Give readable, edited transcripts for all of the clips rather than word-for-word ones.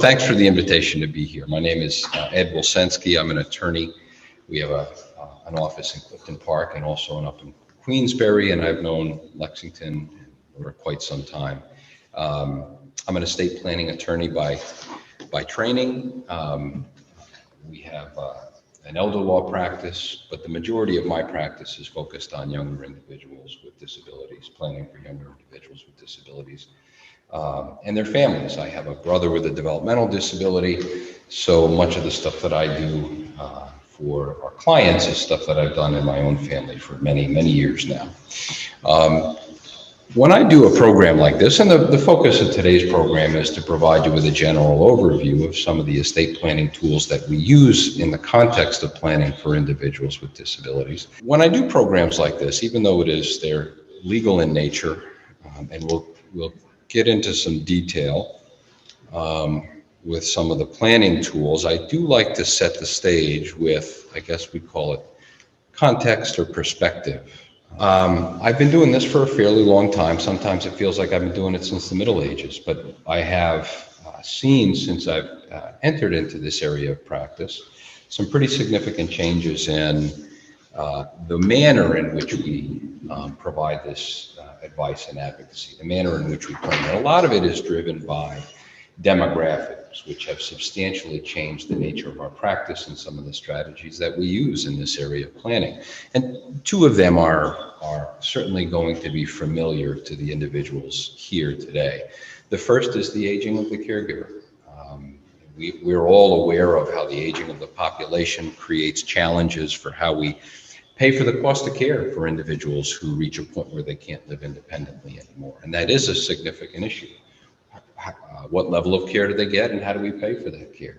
thanks for the invitation to be here. My name is Ed Wilcenski. I'm an attorney. We have an office in Clifton Park and also one up in Queensbury, and I've known Lexington for quite some time. I'm an estate planning attorney by training. We have an elder law practice, but the majority of my practice is focused on younger individuals with disabilities, planning for younger individuals with disabilities and their families. I have a brother with a developmental disability, so much of the stuff that I do for our clients is stuff that I've done in my own family for many, many years now. When I do a program like this, and the focus of today's program is to provide you with a general overview of some of the estate planning tools that we use in the context of planning for individuals with disabilities. When I do programs like this, even though they're legal in nature, and we'll get into some detail with some of the planning tools, I do like to set the stage with, I guess we call it context or perspective. I've been doing this for a fairly long time. Sometimes it feels like I've been doing it since the Middle Ages, but I have seen, since I've entered into this area of practice, some pretty significant changes in the manner in which we provide this advice and advocacy, the manner in which we plan. And a lot of it is driven by demographics, which have substantially changed the nature of our practice and some of the strategies that we use in this area of planning. And two of them are certainly going to be familiar to the individuals here today. The first is the aging of the caregiver. We're all aware of how the aging of the population creates challenges for how we pay for the cost of care for individuals who reach a point where they can't live independently anymore. And that is a significant issue. What level of care do they get, and how do we pay for that care?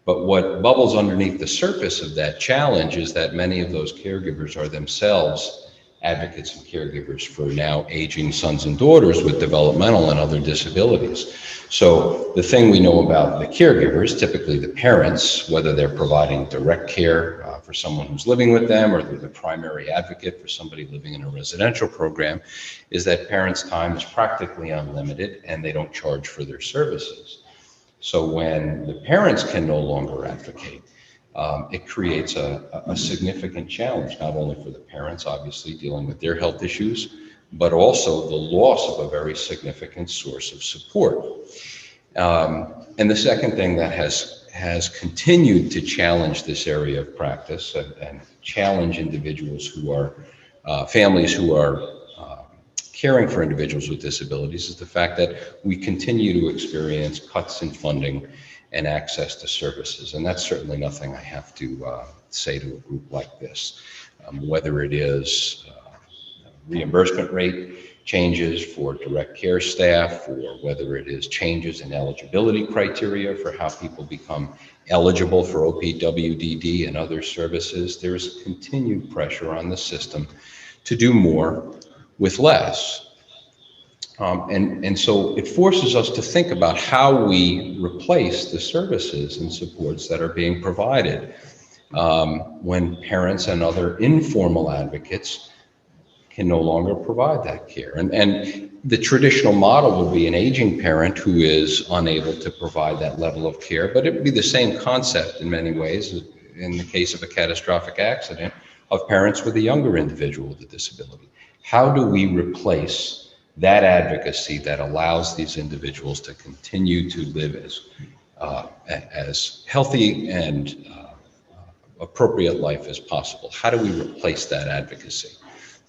But what bubbles underneath the surface of that challenge is that many of those caregivers are themselves advocates and caregivers for now aging sons and daughters with developmental and other disabilities. So the thing we know about the caregivers, typically the parents, whether they're providing direct care for someone who's living with them or they're the primary advocate for somebody living in a residential program, is that parents' time is practically unlimited and they don't charge for their services. So when the parents can no longer advocate, it creates a significant challenge, not only for the parents, obviously, dealing with their health issues, but also the loss of a very significant source of support. And the second thing that has continued to challenge this area of practice and challenge individuals who are, families who are caring for individuals with disabilities is the fact that we continue to experience cuts in funding and access to services. And that's certainly nothing I have to say to a group like this. Whether it is reimbursement rate changes for direct care staff, or whether it is changes in eligibility criteria for how people become eligible for OPWDD and other services, there's continued pressure on the system to do more with less. And so it forces us to think about how we replace the services and supports that are being provided when parents and other informal advocates can no longer provide that care. And the traditional model would be an aging parent who is unable to provide that level of care, but it would be the same concept in many ways in the case of a catastrophic accident of parents with a younger individual with a disability. How do we replace that advocacy that allows these individuals to continue to live as healthy and appropriate life as possible? How do we replace that advocacy?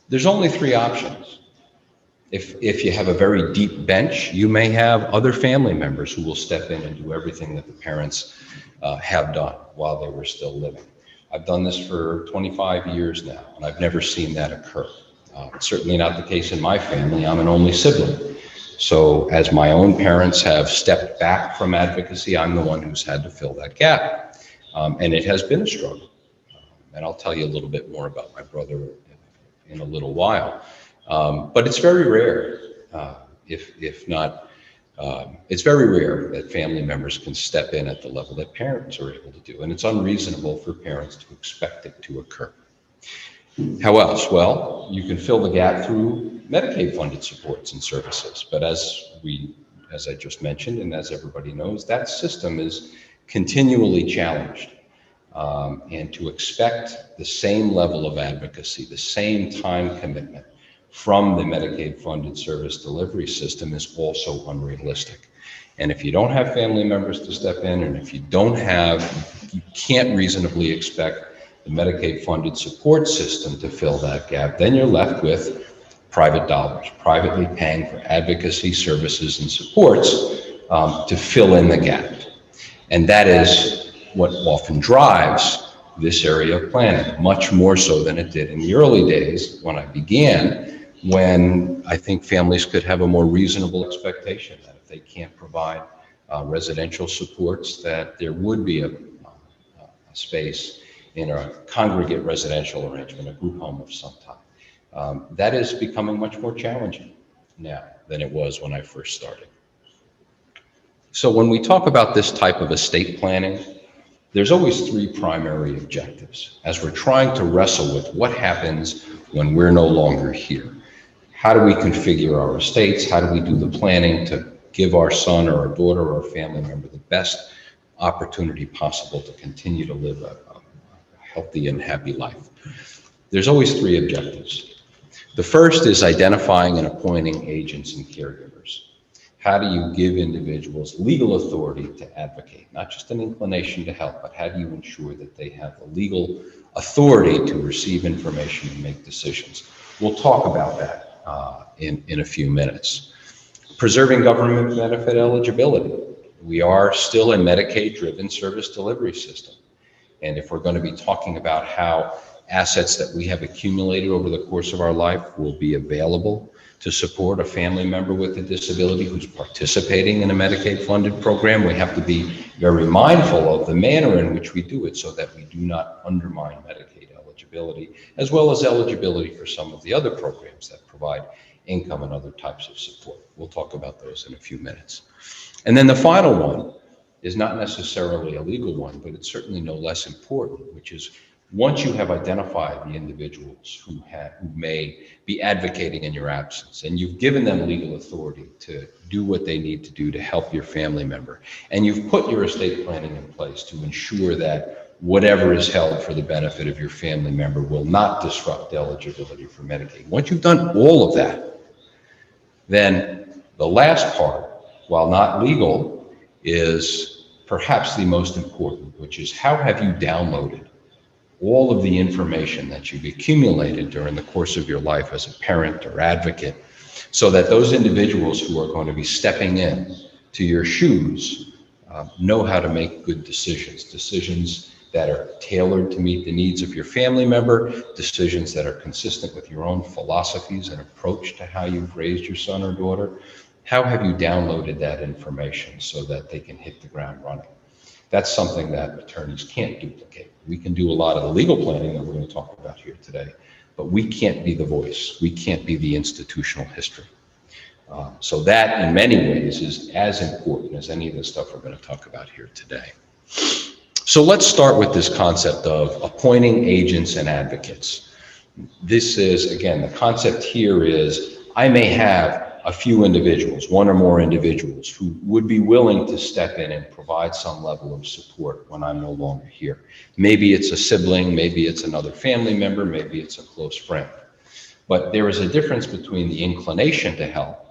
There's only three options. If you have a very deep bench, you may have other family members who will step in and do everything that the parents have done while they were still living. I've done this for 25 years now, and I've never seen that occur. It's certainly not the case in my family. I'm an only sibling. So as my own parents have stepped back from advocacy, I'm the one who's had to fill that gap. And it has been a struggle. And I'll tell you a little bit more about my brother in a little while. But it's very rare, if not, it's very rare that family members can step in at the level that parents are able to do. And it's unreasonable for parents to expect it to occur. How else? Well, you can fill the gap through Medicaid funded supports and services. But as we as I just mentioned, and as everybody knows, that system is continually challenged. And to expect the same level of advocacy, the same time commitment from the Medicaid-funded service delivery system is also unrealistic. And if you don't have family members to step in, and if you can't reasonably expect the Medicaid-funded support system to fill that gap, then you're left with private dollars, privately paying for advocacy services and supports to fill in the gap. And that is what often drives this area of planning, much more so than it did in the early days when I began, when I think families could have a more reasonable expectation that if they can't provide residential supports, that there would be a space in a congregate residential arrangement, a group home of some type. That is becoming much more challenging now than it was when I first started. So when we talk about this type of estate planning, there's always three primary objectives as we're trying to wrestle with what happens when we're no longer here. How do we configure our estates? How do we do the planning to give our son or our daughter or our family member the best opportunity possible to continue to live a healthy and happy life? There's always three objectives. The first is identifying and appointing agents and caregivers. How do you give individuals legal authority to advocate? Not just an inclination to help, but how do you ensure that they have the legal authority to receive information and make decisions? We'll talk about that in a few minutes. Preserving government benefit eligibility. We are still a Medicaid-driven service delivery system. And if we're going to be talking about how assets that we have accumulated over the course of our life will be available to support a family member with a disability who's participating in a Medicaid-funded program, we have to be very mindful of the manner in which we do it so that we do not undermine Medicaid eligibility, as well as eligibility for some of the other programs that provide income and other types of support. We'll talk about those in a few minutes. And then the final one is not necessarily a legal one, but it's certainly no less important, which is once you have identified the individuals who may be advocating in your absence, and you've given them legal authority to do what they need to do to help your family member, and you've put your estate planning in place to ensure that whatever is held for the benefit of your family member will not disrupt eligibility for Medicaid. Once you've done all of that, then the last part, while not legal, is perhaps the most important, which is how have you downloaded all of the information that you've accumulated during the course of your life as a parent or advocate, so that those individuals who are going to be stepping in to your shoes know how to make good decisions that are tailored to meet the needs of your family member, decisions that are consistent with your own philosophies and approach to how you've raised your son or daughter. How have you downloaded that information so that they can hit the ground running? That's something that attorneys can't duplicate. We can do a lot of the legal planning that we're going to talk about here today, but we can't be the voice. We can't be the institutional history. So that, in many ways, is as important as any of the stuff we're going to talk about here today. So let's start with this concept of appointing agents and advocates. This is, again, the concept here is I may have a few individuals, one or more individuals, who would be willing to step in and provide some level of support when I'm no longer here. Maybe it's a sibling, maybe it's another family member, maybe it's a close friend. But there is a difference between the inclination to help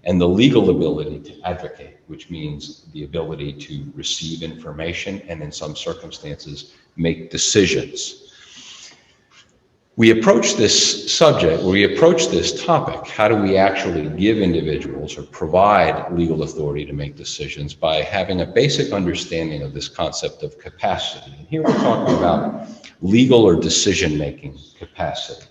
and the legal ability to advocate, which means the ability to receive information and in some circumstances make decisions. We approach this subject, we approach this topic, how do we actually give individuals or provide legal authority to make decisions, by having a basic understanding of this concept of capacity. And here we're talking about legal or decision-making capacity.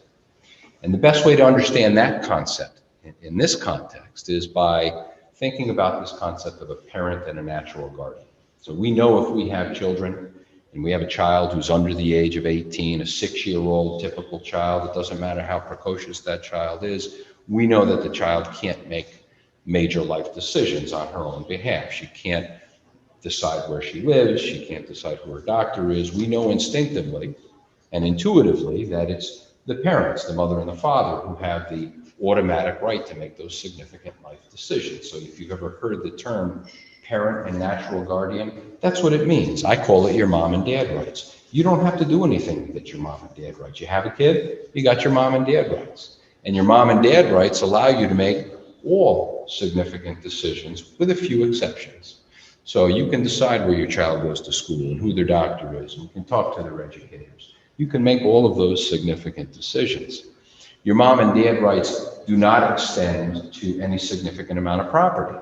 And the best way to understand that concept in this context is by thinking about this concept of a parent and a natural guardian. So we know if we have children, and we have a child who's under the age of 18, a 6-year-old typical child, it doesn't matter how precocious that child is, we know that the child can't make major life decisions on her own behalf. She can't decide where she lives, she can't decide who her doctor is. We know instinctively and intuitively that it's the parents, the mother and the father, who have the automatic right to make those significant life decisions. So if you've ever heard the term parent and natural guardian, that's what it means. I call it your mom and dad rights. You don't have to do anything to get your mom and dad rights. You have a kid, you got your mom and dad rights. And your mom and dad rights allow you to make all significant decisions with a few exceptions. So you can decide where your child goes to school and who their doctor is, and you can talk to their educators. You can make all of those significant decisions. Your mom and dad rights do not extend to any significant amount of property.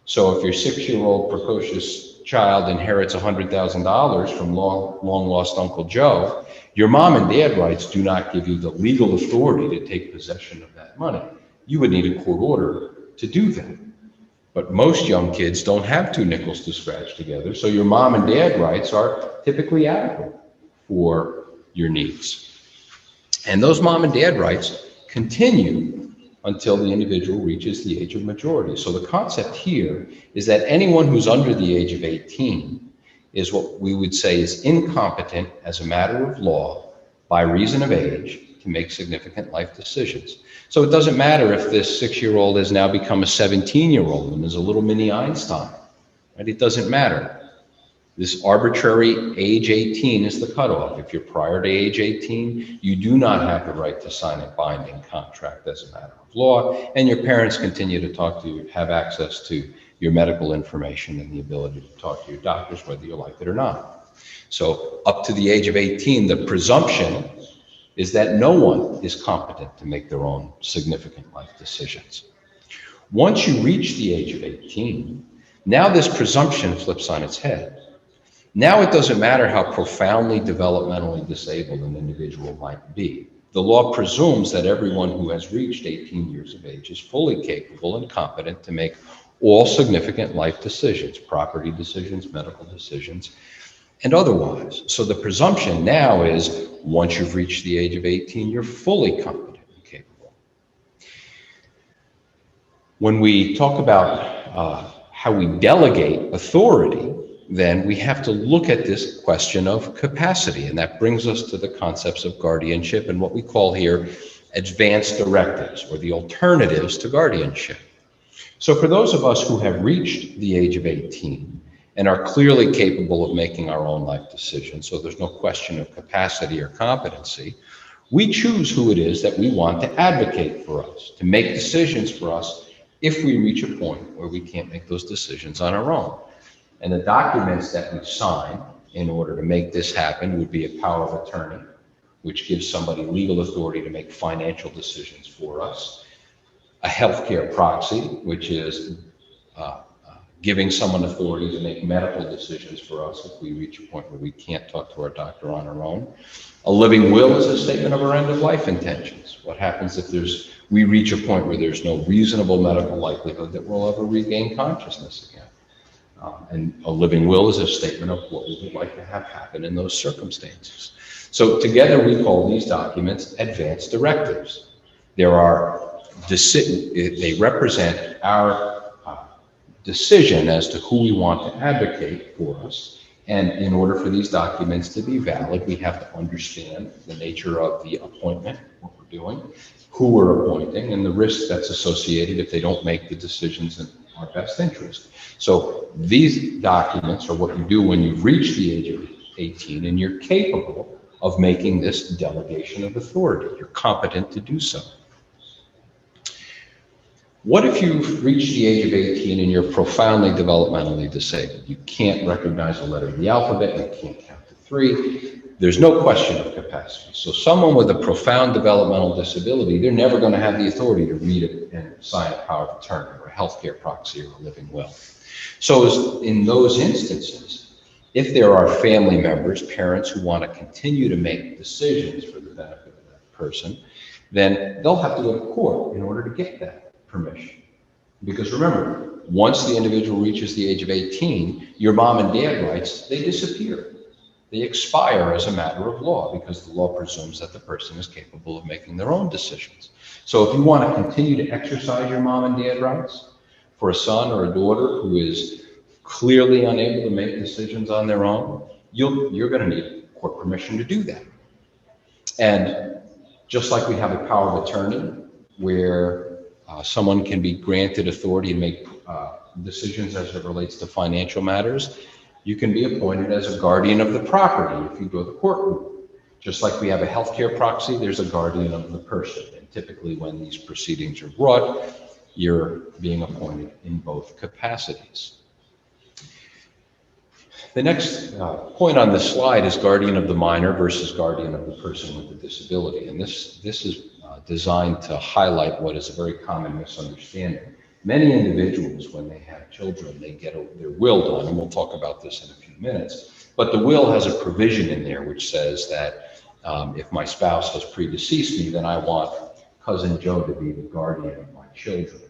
So if your 6-year-old precocious child inherits $100,000 from long lost Uncle Joe, your mom and dad rights do not give you the legal authority to take possession of that money. You would need a court order to do that. But most young kids don't have 2 nickels to scratch together, so your mom and dad rights are typically adequate for your needs. And those mom and dad rights continue until the individual reaches the age of majority. So the concept here is that anyone who's under the age of 18 is what we would say is incompetent as a matter of law by reason of age to make significant life decisions. So it doesn't matter if this 6-year-old has now become a 17-year-old and is a little mini Einstein, right? It doesn't matter. This arbitrary age 18 is the cutoff. If you're prior to age 18, you do not have the right to sign a binding contract as a matter of law, and your parents continue to talk to you, have access to your medical information and the ability to talk to your doctors whether you like it or not. So up to the age of 18, the presumption is that no one is competent to make their own significant life decisions. Once you reach the age of 18, now this presumption flips on its head. Now it doesn't matter how profoundly developmentally disabled an individual might be. The law presumes that everyone who has reached 18 years of age is fully capable and competent to make all significant life decisions, property decisions, medical decisions, and otherwise. So the presumption now is once you've reached the age of 18, you're fully competent and capable. When we talk about how we delegate authority, then we have to look at this question of capacity, and that brings us to the concepts of guardianship and what we call here advanced directives, or the alternatives to guardianship. So for those of us who have reached the age of 18 and are clearly capable of making our own life decisions, so there's no question of capacity or competency, we choose who it is that we want to advocate for us, to make decisions for us if we reach a point where we can't make those decisions on our own. And the documents that we sign in order to make this happen would be a power of attorney, which gives somebody legal authority to make financial decisions for us, a healthcare proxy, which is giving someone authority to make medical decisions for us if we reach a point where we can't talk to our doctor on our own. A living will is a statement of our end-of-life intentions. What happens if we reach a point where there's no reasonable medical likelihood that we'll ever regain consciousness again? And a living will is a statement of what we would like to have happen in those circumstances. So together we call these documents advanced directives. They represent our decision as to who we want to advocate for us. And in order for these documents to be valid, we have to understand the nature of the appointment, what we're doing, who we're appointing, and the risk that's associated if they don't make the decisions in our best interest. So these documents are what you do when you've reached the age of 18 and you're capable of making this delegation of authority. You're competent to do so. What if you've reached the age of 18 and you're profoundly developmentally disabled? You can't recognize a letter of the alphabet, you can't count to 3. There's no question of capacity. So someone with a profound developmental disability, they're never going to have the authority to read it and sign a power of attorney or a healthcare proxy or a living will. So in those instances, if there are family members, parents who want to continue to make decisions for the benefit of that person, then they'll have to go to court in order to get that permission. Because remember, once the individual reaches the age of 18, your mom and dad rights, they disappear. They expire as a matter of law because the law presumes that the person is capable of making their own decisions. So if you want to continue to exercise your mom and dad rights for a son or a daughter who is clearly unable to make decisions on their own, you're going to need court permission to do that. And Just like we have a power of attorney, where someone can be granted authority to make decisions as it relates to financial matters, you can be appointed as a guardian of the property if you go to the courtroom. Just like we have a healthcare proxy, there's a guardian of the person. And typically when these proceedings are brought, you're being appointed in both capacities. The next point on this slide is guardian of the minor versus guardian of the person with a disability. And this is designed to highlight what is a very common misunderstanding. Many individuals, when they have children, they get their will done, and we'll talk about this in a few minutes. But the will has a provision in there which says that if my spouse has predeceased me, then I want cousin Joe to be the guardian of my children.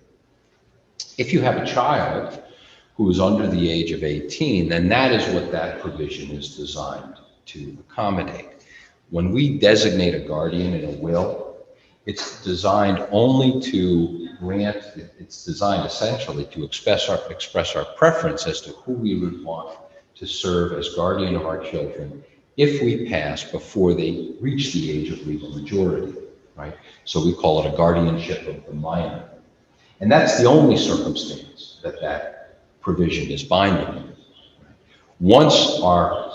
If you have a child who is under the age of 18, then that is what that provision is designed to accommodate. When we designate a guardian in a will, it's designed only to grant, it's designed essentially to express our preference as to who we would want to serve as guardian of our children if we pass before they reach the age of legal majority, right? So we call it a guardianship of the minor. And that's the only circumstance that that provision is binding. Once our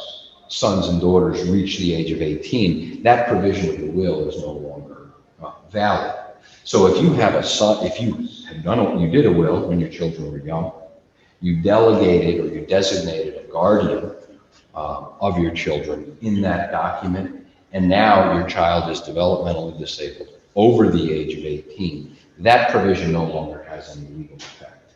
sons and daughters reach the age of 18, that provision of the will is no longer valid. So if you have a son, if you have done, you did a will when your children were young, you delegated or you designated a guardian of your children in that document, and now your child is developmentally disabled over the age of 18, that provision no longer has any legal effect.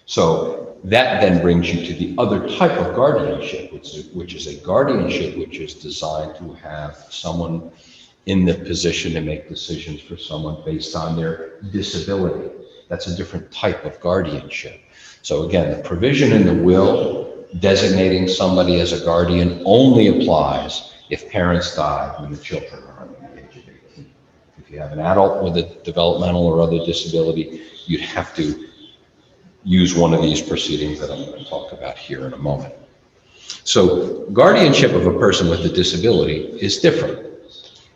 So that then brings you to the other type of guardianship, which is a guardianship which is designed to have someone in the position to make decisions for someone based on their disability. That's a different type of guardianship. So again, the provision in the will designating somebody as a guardian only applies if parents die when the children are under the age of 18. If you have an adult with a developmental or other disability, you'd have to use one of these proceedings that I'm going to talk about here in a moment. So guardianship of a person with a disability is different.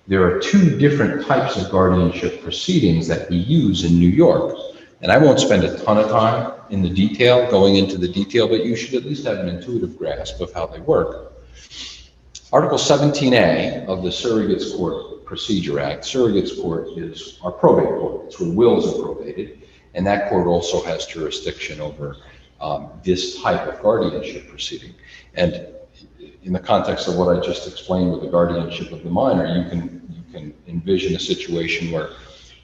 There are two different types of guardianship proceedings that we use in New York. And I won't spend a ton of time in the detail, going into the detail, but you should at least have an intuitive grasp of how they work. Article 17A of the Surrogates Court Procedure Act, Surrogates Court is our probate court. It's where wills are probated. And that court also has jurisdiction over this type of guardianship proceeding. And in the context of what I just explained with the guardianship of the minor, you can envision a situation where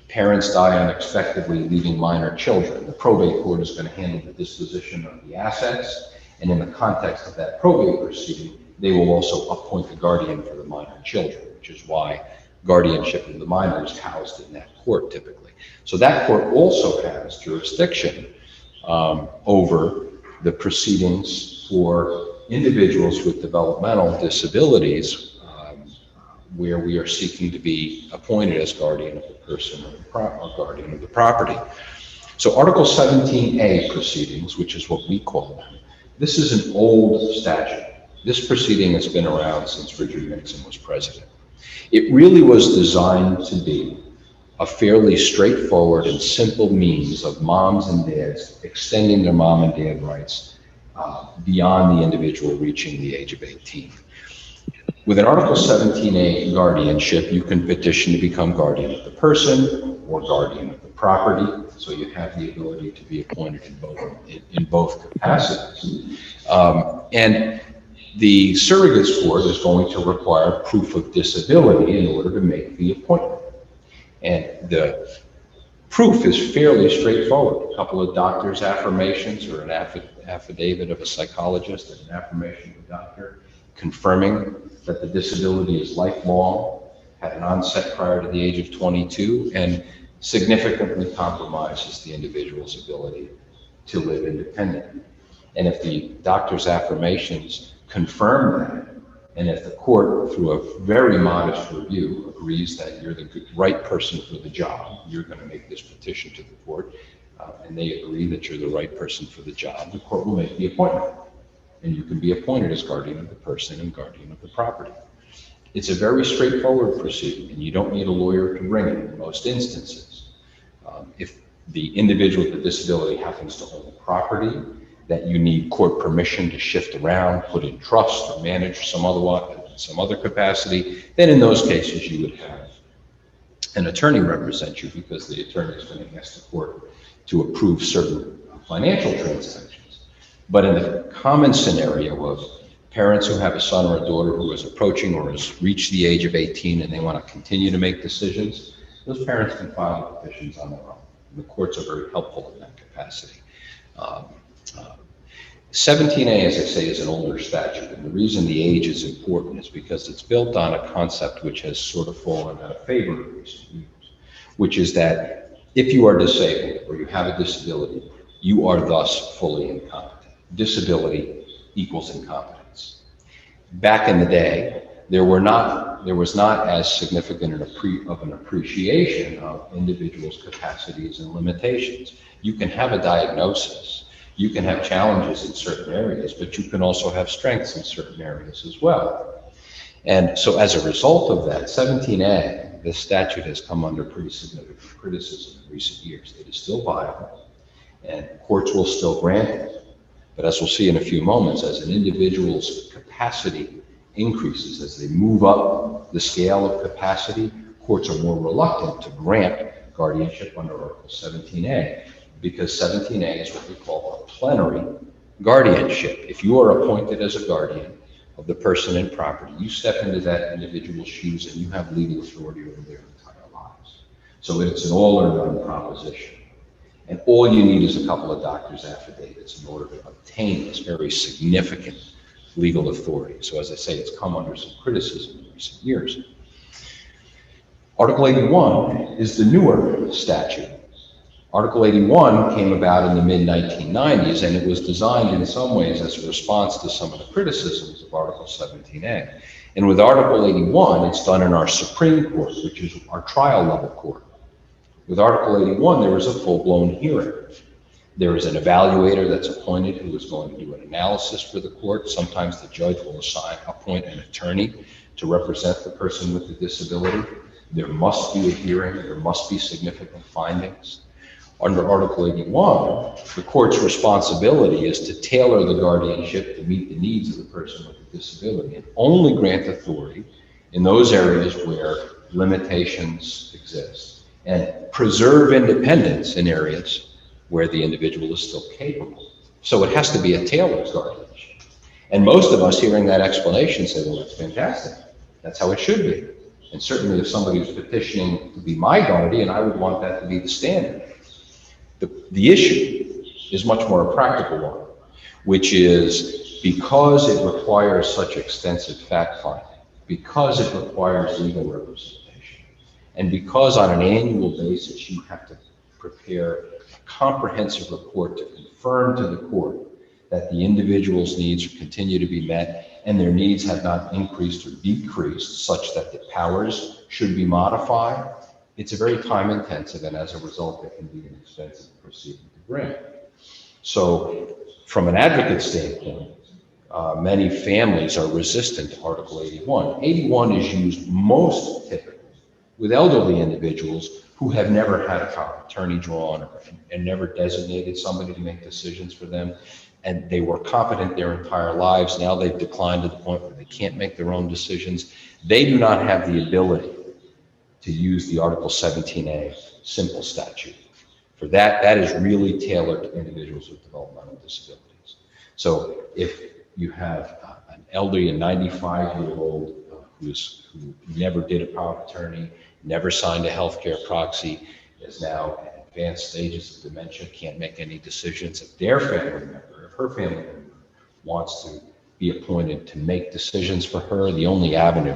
parents die unexpectedly, leaving minor children. The probate court is going to handle the disposition of the assets, and in the context of that probate proceeding, they will also appoint the guardian for the minor children, which is why guardianship of the minor is housed in that court typically. So that court also has jurisdiction over the proceedings for individuals with developmental disabilities where we are seeking to be appointed as guardian of the person or guardian of the property. So Article 17A proceedings, which is what we call them, this is an old statute. This proceeding has been around since Richard Nixon was president. It really was designed to be a fairly straightforward and simple means of moms and dads extending their mom and dad rights beyond the individual reaching the age of 18. With an Article 17A guardianship, you can petition to become guardian of the person or guardian of the property, so you have the ability to be appointed in both capacities. And the surrogates court is going to require proof of disability in order to make the appointment. And the proof is fairly straightforward. A couple of doctor's affirmations or an affidavit of a psychologist and an affirmation of a doctor confirming that the disability is lifelong, had an onset prior to the age of 22, and significantly compromises the individual's ability to live independently. And if the doctor's affirmations confirm that, and if the court, through a very modest review, agrees that you're the right person for the job, you're going to make this petition to the court, and they agree that you're the right person for the job, the court will make the appointment. And you can be appointed as guardian of the person and guardian of the property. It's a very straightforward proceeding, and you don't need a lawyer to bring it in most instances. If the individual with the disability happens to own property that you need court permission to shift around, put in trust, or manage some other capacity, then in those cases you would have an attorney represent you, because the attorney is going to ask the court to approve certain financial transactions. But in the common scenario of parents who have a son or a daughter who is approaching or has reached the age of 18 and they want to continue to make decisions, those parents can file petitions on their own. And the courts are very helpful in that capacity. 17A, as I say, is an older statute, and the reason the age is important is because it's built on a concept which has sort of fallen out of favor in recent years, which is that if you are disabled or you have a disability, you are thus fully incompetent. Disability equals incompetence. Back in the day, there was not as significant of an appreciation of individuals' capacities and limitations. You can have a diagnosis, you can have challenges in certain areas, but you can also have strengths in certain areas as well. And so as a result of that, 17A, this statute has come under pretty significant criticism in recent years. It is still viable, and courts will still grant it. But as we'll see in a few moments, as an individual's capacity increases, as they move up the scale of capacity, courts are more reluctant to grant guardianship under Article 17A, because 17A is what we call a plenary guardianship. If you are appointed as a guardian of the person in property, you step into that individual's shoes and you have legal authority over their entire lives. So it's an all or none proposition. And all you need is a couple of doctors' affidavits in order to obtain this very significant legal authority. So as I say, it's come under some criticism in recent years. Article 81 is the newer statute. Article 81 came about in the mid-1990s, and it was designed in some ways as a response to some of the criticisms of Article 17A. And with Article 81, it's done in our Supreme Court, which is our trial level court. With Article 81, there is a full-blown hearing. There is an evaluator that's appointed who is going to do an analysis for the court. Sometimes the judge will appoint an attorney to represent the person with the disability. There must be a hearing. There must be significant findings. Under Article 81, the court's responsibility is to tailor the guardianship to meet the needs of the person with the disability, and only grant authority in those areas where limitations exist, and preserve independence in areas where the individual is still capable. So it has to be a tailored guardianship. And most of us hearing that explanation say, well, that's fantastic. That's how it should be. And certainly if somebody was petitioning to be my guardian, I would want that to be the standard. The issue is much more a practical one, which is because it requires such extensive fact-finding, because it requires legal representation, and because on an annual basis you have to prepare a comprehensive report to confirm to the court that the individual's needs continue to be met and their needs have not increased or decreased such that the powers should be modified. It's a very time-intensive, and as a result, it can be an expensive proceeding to grant. So, from an advocate standpoint, many families are resistant to Article 81. 81 is used most typically with elderly individuals who have never had a power of attorney drawn and never designated somebody to make decisions for them, and they were competent their entire lives. Now they've declined to the point where they can't make their own decisions. They do not have the ability to use the Article 17A simple statute. For that, that is really tailored to individuals with developmental disabilities. So if you have an elderly, a 95-year-old who never did a power of attorney, never signed a healthcare proxy, is now at advanced stages of dementia, can't make any decisions, if their family member, if her family member wants to be appointed to make decisions for her, the only avenue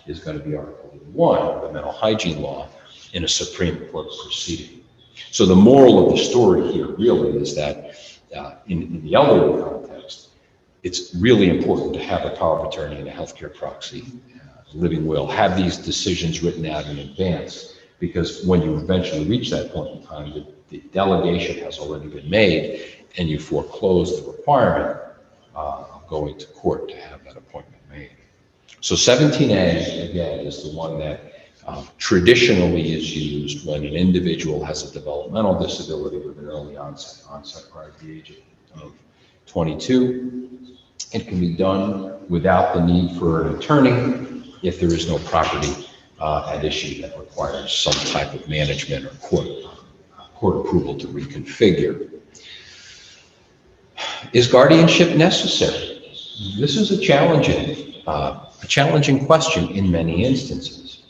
is going to be Article 81 of the mental hygiene law in a Supreme Court proceeding. So the moral of the story here really is that in the elderly context, it's really important to have a power of attorney and a healthcare proxy, living will, have these decisions written out in advance, because when you eventually reach that point in time, the delegation has already been made and you foreclose the requirement of going to court to have that appointment made. So 17A, again, is the one that traditionally is used when an individual has a developmental disability with an early onset prior to the age of 22. It can be done without the need for an attorney if there is no property at issue that requires some type of management or court approval to reconfigure. Is guardianship necessary? This is a challenging question in many instances.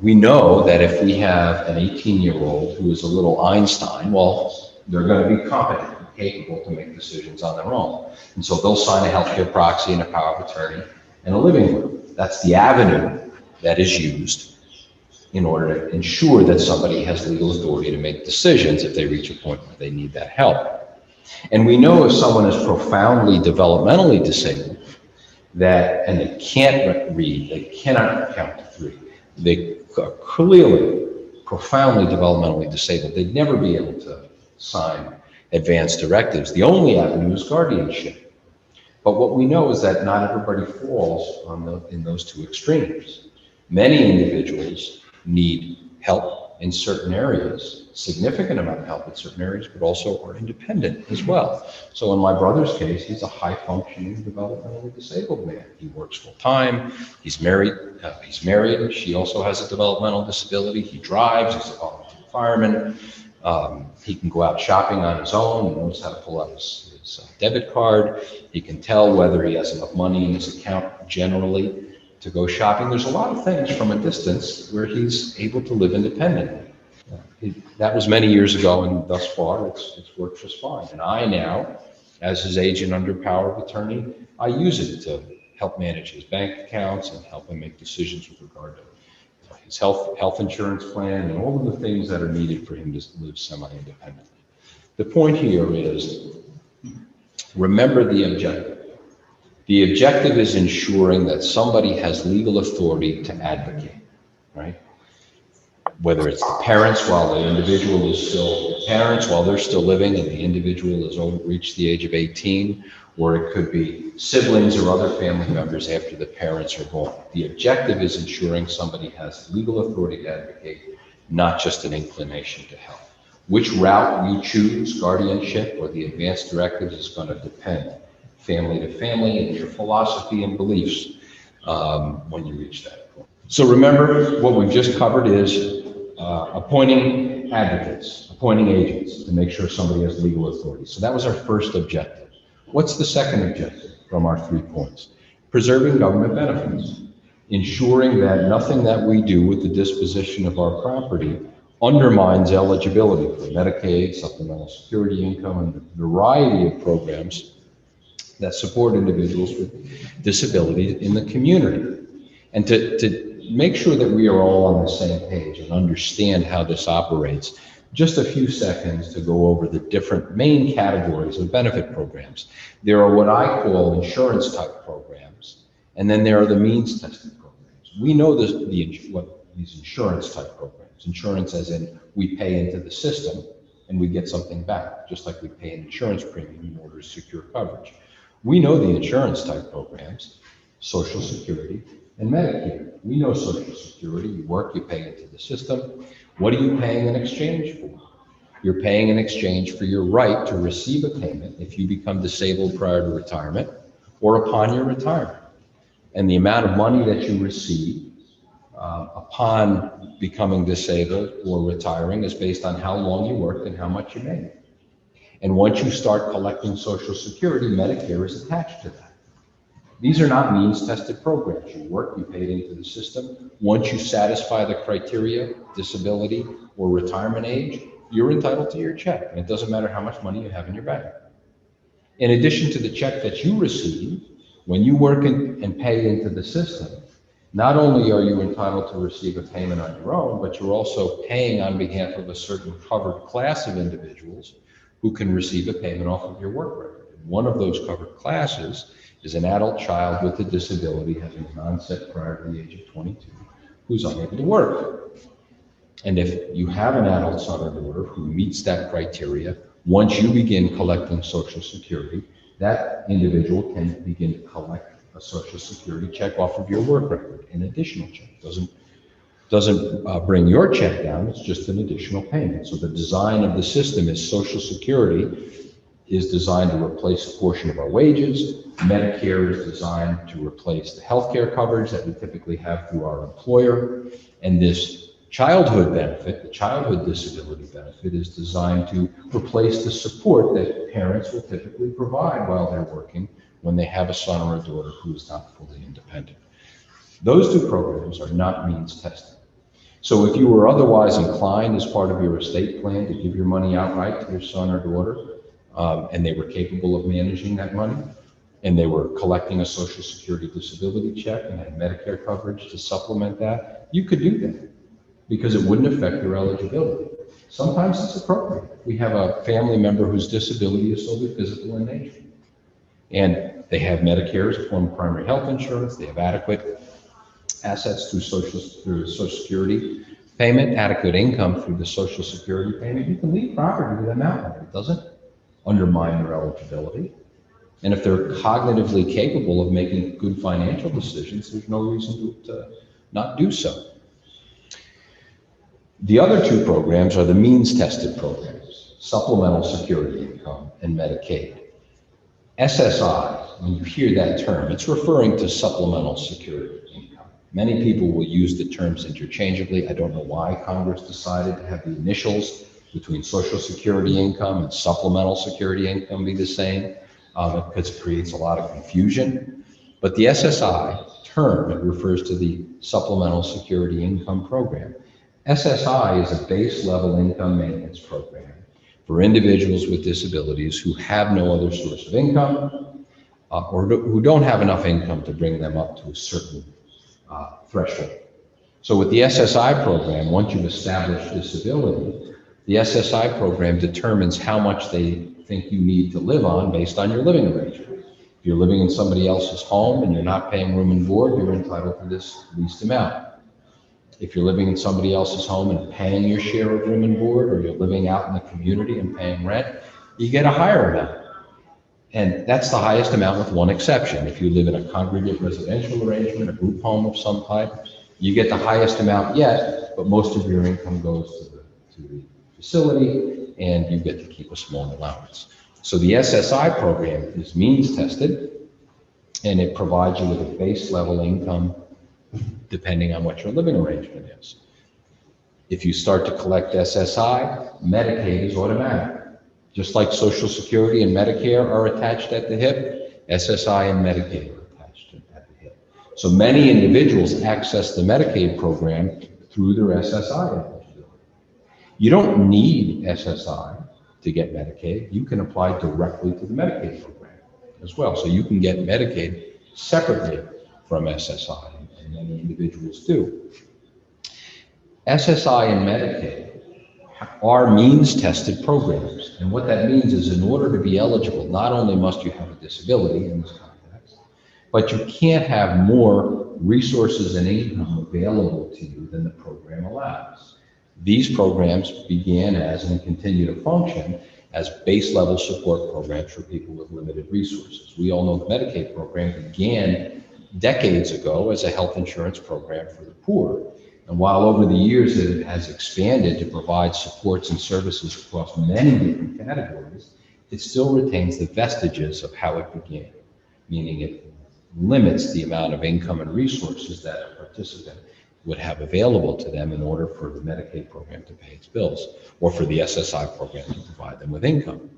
We know that if we have an 18-year-old who is a little Einstein, well, they're going to be competent and capable to make decisions on their own. And so they'll sign a healthcare proxy and a power of attorney and a living will. That's the avenue that is used in order to ensure that somebody has legal authority to make decisions if they reach a point where they need that help. And we know if someone is profoundly developmentally disabled, and they can't read, they cannot count to 3, they are clearly profoundly developmentally disabled, they'd never be able to sign advance directives. The only avenue is guardianship. But what we know is that not everybody falls in those two extremes. Many individuals need help in certain areas, significant amount of help in certain areas, but also are independent as well. So in my brother's case, he's a high-functioning developmentally disabled man. He works full-time, he's married, she also has a developmental disability, he drives, he's a volunteer fireman, he can go out shopping on his own, he knows how to pull out his debit card, he can tell whether he has enough money in his account generally to go shopping. There's a lot of things from a distance where he's able to live independently. That was many years ago, and thus far it's worked just fine. And I now, as his agent under power of attorney, I use it to help manage his bank accounts and help him make decisions with regard to his health insurance plan and all of the things that are needed for him to live semi-independently. The point here is, remember the objective. The objective is ensuring that somebody has legal authority to advocate, right? Whether it's the parents while the individual is still parents, while they're still living and the individual has reached the age of 18, or it could be siblings or other family members after the parents are gone. The objective is ensuring somebody has legal authority to advocate, not just an inclination to help. Which route you choose, guardianship or the advanced directives, is going to depend family to family and your philosophy and beliefs when you reach that point. So remember, what we've just covered is appointing advocates, appointing agents to make sure somebody has legal authority. So that was our first objective. What's the second objective from our 3 points? Preserving government benefits, ensuring that nothing that we do with the disposition of our property undermines eligibility for Medicaid, supplemental security income, and a variety of programs that support individuals with disabilities in the community. And to make sure that we are all on the same page and understand how this operates, just a few seconds to go over the different main categories of benefit programs. There are what I call insurance type programs, and then there are the means tested programs. We know what these insurance type programs, insurance as in we pay into the system and we get something back, just like we pay an insurance premium in order to secure coverage. We know the insurance type programs, Social Security and Medicaid. We know Social Security, you work, you pay into the system. What are you paying in exchange for? You're paying in exchange for your right to receive a payment if you become disabled prior to retirement or upon your retirement. And the amount of money that you receive upon becoming disabled or retiring is based on how long you worked and how much you made. And once you start collecting Social Security, Medicare is attached to that. These are not means-tested programs. You work, you paid into the system. Once you satisfy the criteria, disability or retirement age, you're entitled to your check. And it doesn't matter how much money you have in your bank. In addition to the check that you receive, when you work and pay into the system, not only are you entitled to receive a payment on your own, but you're also paying on behalf of a certain covered class of individuals who can receive a payment off of your work record. One of those covered classes is an adult child with a disability having an onset prior to the age of 22 who's unable to work. And if you have an adult son or daughter who meets that criteria, once you begin collecting Social Security, that individual can begin to collect a Social Security check off of your work record, an additional check. Doesn't bring your check down, it's just an additional payment. So the design of the system is Social Security is designed to replace a portion of our wages. Medicare is designed to replace the healthcare coverage that we typically have through our employer. And this childhood benefit, the childhood disability benefit, is designed to replace the support that parents will typically provide while they're working when they have a son or a daughter who is not fully independent. Those two programs are not means tested. So if you were otherwise inclined as part of your estate plan to give your money outright to your son or daughter, and they were capable of managing that money, and they were collecting a Social Security disability check and had Medicare coverage to supplement that, you could do that because it wouldn't affect your eligibility. Sometimes it's appropriate. We have a family member whose disability is solely physical in nature, and they have Medicare as a form of primary health insurance. They have adequate assets through Social Security payment, adequate income through the Social Security payment. You can leave property to them outright. It doesn't undermine their eligibility. And if they're cognitively capable of making good financial decisions, there's no reason to not do so. The other two programs are the means-tested programs, Supplemental Security Income and Medicaid. SSI, when you hear that term, it's referring to Supplemental Security Income. Many people will use the terms interchangeably. I don't know why Congress decided to have the initials between Social Security income and Supplemental Security income be the same, because it creates a lot of confusion. But the SSI term, it refers to the Supplemental Security Income Program. SSI is a base level income maintenance program for individuals with disabilities who have no other source of income or who don't have enough income to bring them up to a certain threshold. So with the SSI program, once you've established disability, the SSI program determines how much they think you need to live on based on your living arrangement. If you're living in somebody else's home and you're not paying room and board, you're entitled to this least amount. If you're living in somebody else's home and paying your share of room and board, or you're living out in the community and paying rent, you get a higher amount. And that's the highest amount with one exception. If you live in a congregate residential arrangement, a group home of some type, you get the highest amount yet, but most of your income goes to the facility, and you get to keep a small allowance. So the SSI program is means tested, and it provides you with a base level income depending on what your living arrangement is. If you start to collect SSI, Medicaid is automatic. Just like Social Security and Medicare are attached at the hip, SSI and Medicaid are attached at the hip. So many individuals access the Medicaid program through their SSI eligibility. You don't need SSI to get Medicaid. You can apply directly to the Medicaid program as well. So you can get Medicaid separately from SSI, and many individuals do. SSI and Medicaid are means-tested programs. And what that means is in order to be eligible, not only must you have a disability in this context, but you can't have more resources and income available to you than the program allows. These programs began as and continue to function as base level support programs for people with limited resources. We all know the Medicaid program began decades ago as a health insurance program for the poor. And while over the years it has expanded to provide supports and services across many different categories, it still retains the vestiges of how it began, meaning it limits the amount of income and resources that a participant would have available to them in order for the Medicaid program to pay its bills, or for the SSI program to provide them with income.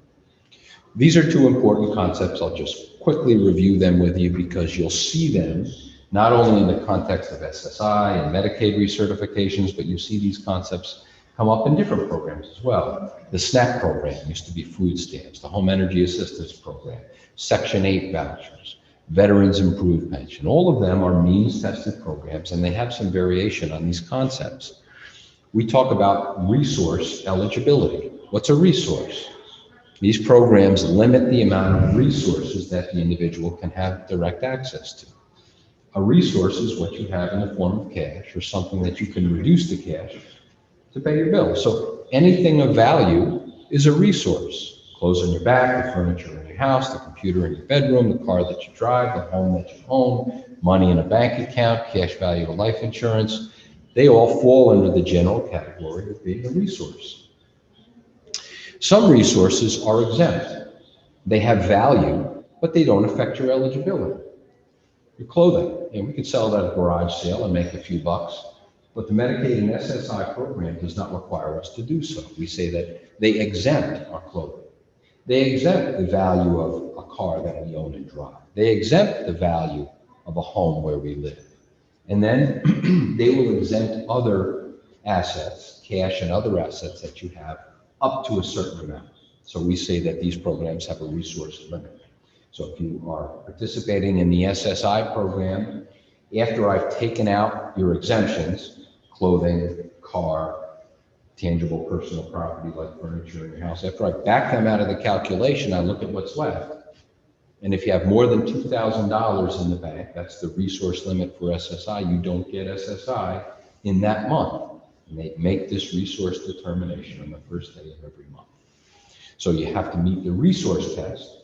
These are two important concepts. I'll just quickly review them with you because you'll see them not only in the context of SSI and Medicaid recertifications, but you see these concepts come up in different programs as well. The SNAP program used to be food stamps, the Home Energy Assistance Program, Section 8 vouchers, Veterans Improved Pension. All of them are means-tested programs, and they have some variation on these concepts. We talk about resource eligibility. What's a resource? These programs limit the amount of resources that the individual can have direct access to. A resource is what you have in the form of cash or something that you can reduce to cash to pay your bills. So anything of value is a resource. Clothes on your back, the furniture in your house, the computer in your bedroom, the car that you drive, the home that you own, money in a bank account, cash value of life insurance. They all fall under the general category of being a resource. Some resources are exempt. They have value, but they don't affect your eligibility. Your clothing, we could sell it at a garage sale and make a few bucks, but the Medicaid and SSI program does not require us to do so. We say that they exempt our clothing. They exempt the value of a car that we own and drive. They exempt the value of a home where we live. And then they will exempt other assets, cash and other assets that you have up to a certain amount. So we say that these programs have a resource limit. So if you are participating in the SSI program, after I've taken out your exemptions, clothing, car, tangible personal property like furniture in your house, after I back them out of the calculation, I look at what's left. And if you have more than $2,000 in the bank, that's the resource limit for SSI, you don't get SSI in that month. And they make this resource determination on the first day of every month. So you have to meet the resource test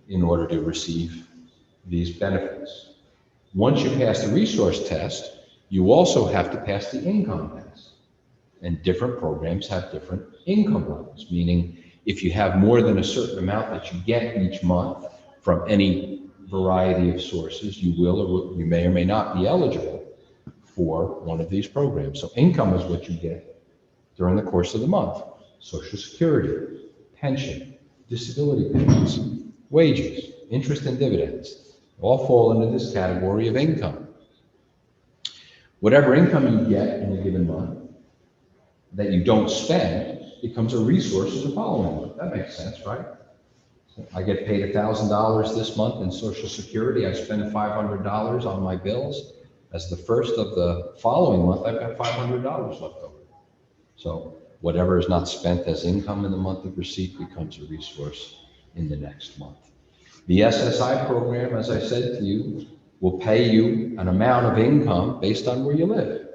in order to receive these benefits. Once you pass the resource test, you also have to pass the income test. And different programs have different income levels, meaning if you have more than a certain amount that you get each month from any variety of sources, you will or you may or may not be eligible for one of these programs. So income is what you get during the course of the month. Social Security, pension, disability payments, wages, interest and dividends, all fall into this category of income. Whatever income you get in a given month that you don't spend becomes a resource in the following month. That makes sense, right? So I get paid $1,000 this month in Social Security. I spend $500 on my bills. As the first of the following month, I've got $500 left over. So whatever is not spent as income in the month of receipt becomes a resource in the next month. The SSI program, as I said to you, will pay you an amount of income based on where you live.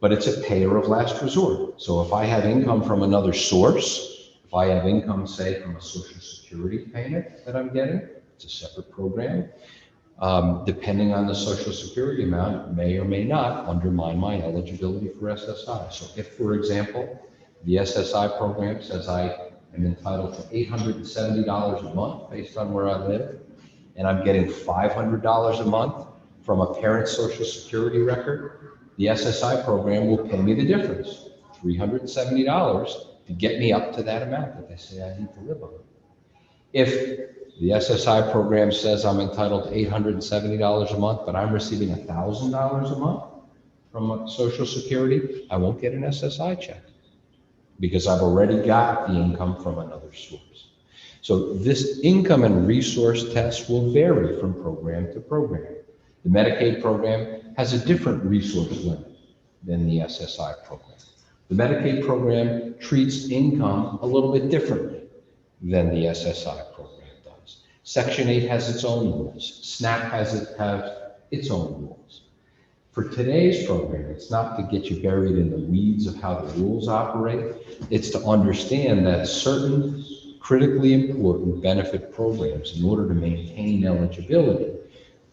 But it's a payer of last resort. So if I have income from another source, if I have income, say, from a Social Security payment that I'm getting, it's a separate program. Depending on the Social Security amount, it may or may not undermine my eligibility for SSI. So if, for example, the SSI program says I am entitled to $870 a month based on where I live, and I'm getting $500 a month from a parent's Social Security record, the SSI program will pay me the difference, $370, to get me up to that amount that they say I need to live on. If the SSI program says I'm entitled to $870 a month, but I'm receiving $1,000 a month from Social Security, I won't get an SSI check because I've already got the income from another source. So this income and resource test will vary from program to program. The Medicaid program has a different resource limit than the SSI program. The Medicaid program treats income a little bit differently than the SSI program does. Section 8 has its own rules. SNAP has its own rules. For today's program, it's not to get you buried in the weeds of how the rules operate. It's to understand that certain critically important benefit programs, in order to maintain eligibility,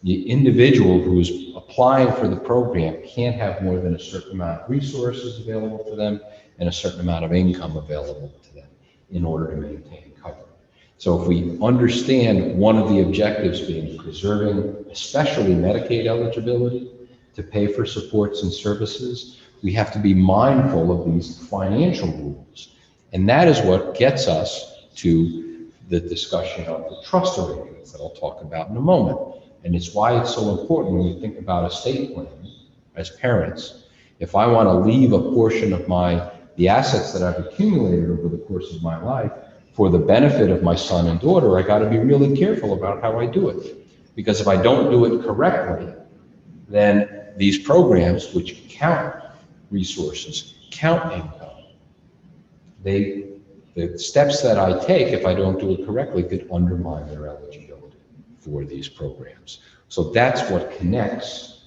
the individual who's applying for the program can't have more than a certain amount of resources available to them and a certain amount of income available to them in order to maintain coverage. So if we understand one of the objectives being preserving, especially Medicaid eligibility, to pay for supports and services, we have to be mindful of these financial rules. And that is what gets us to the discussion of the trust arrangements that I'll talk about in a moment. And it's why it's so important when we think about estate planning as parents. If I want to leave a portion of the assets that I've accumulated over the course of my life for the benefit of my son and daughter, I got to be really careful about how I do it. Because if I don't do it correctly, then these programs, which count resources, count income, the steps that I take, if I don't do it correctly, could undermine their eligibility for these programs. So that's what connects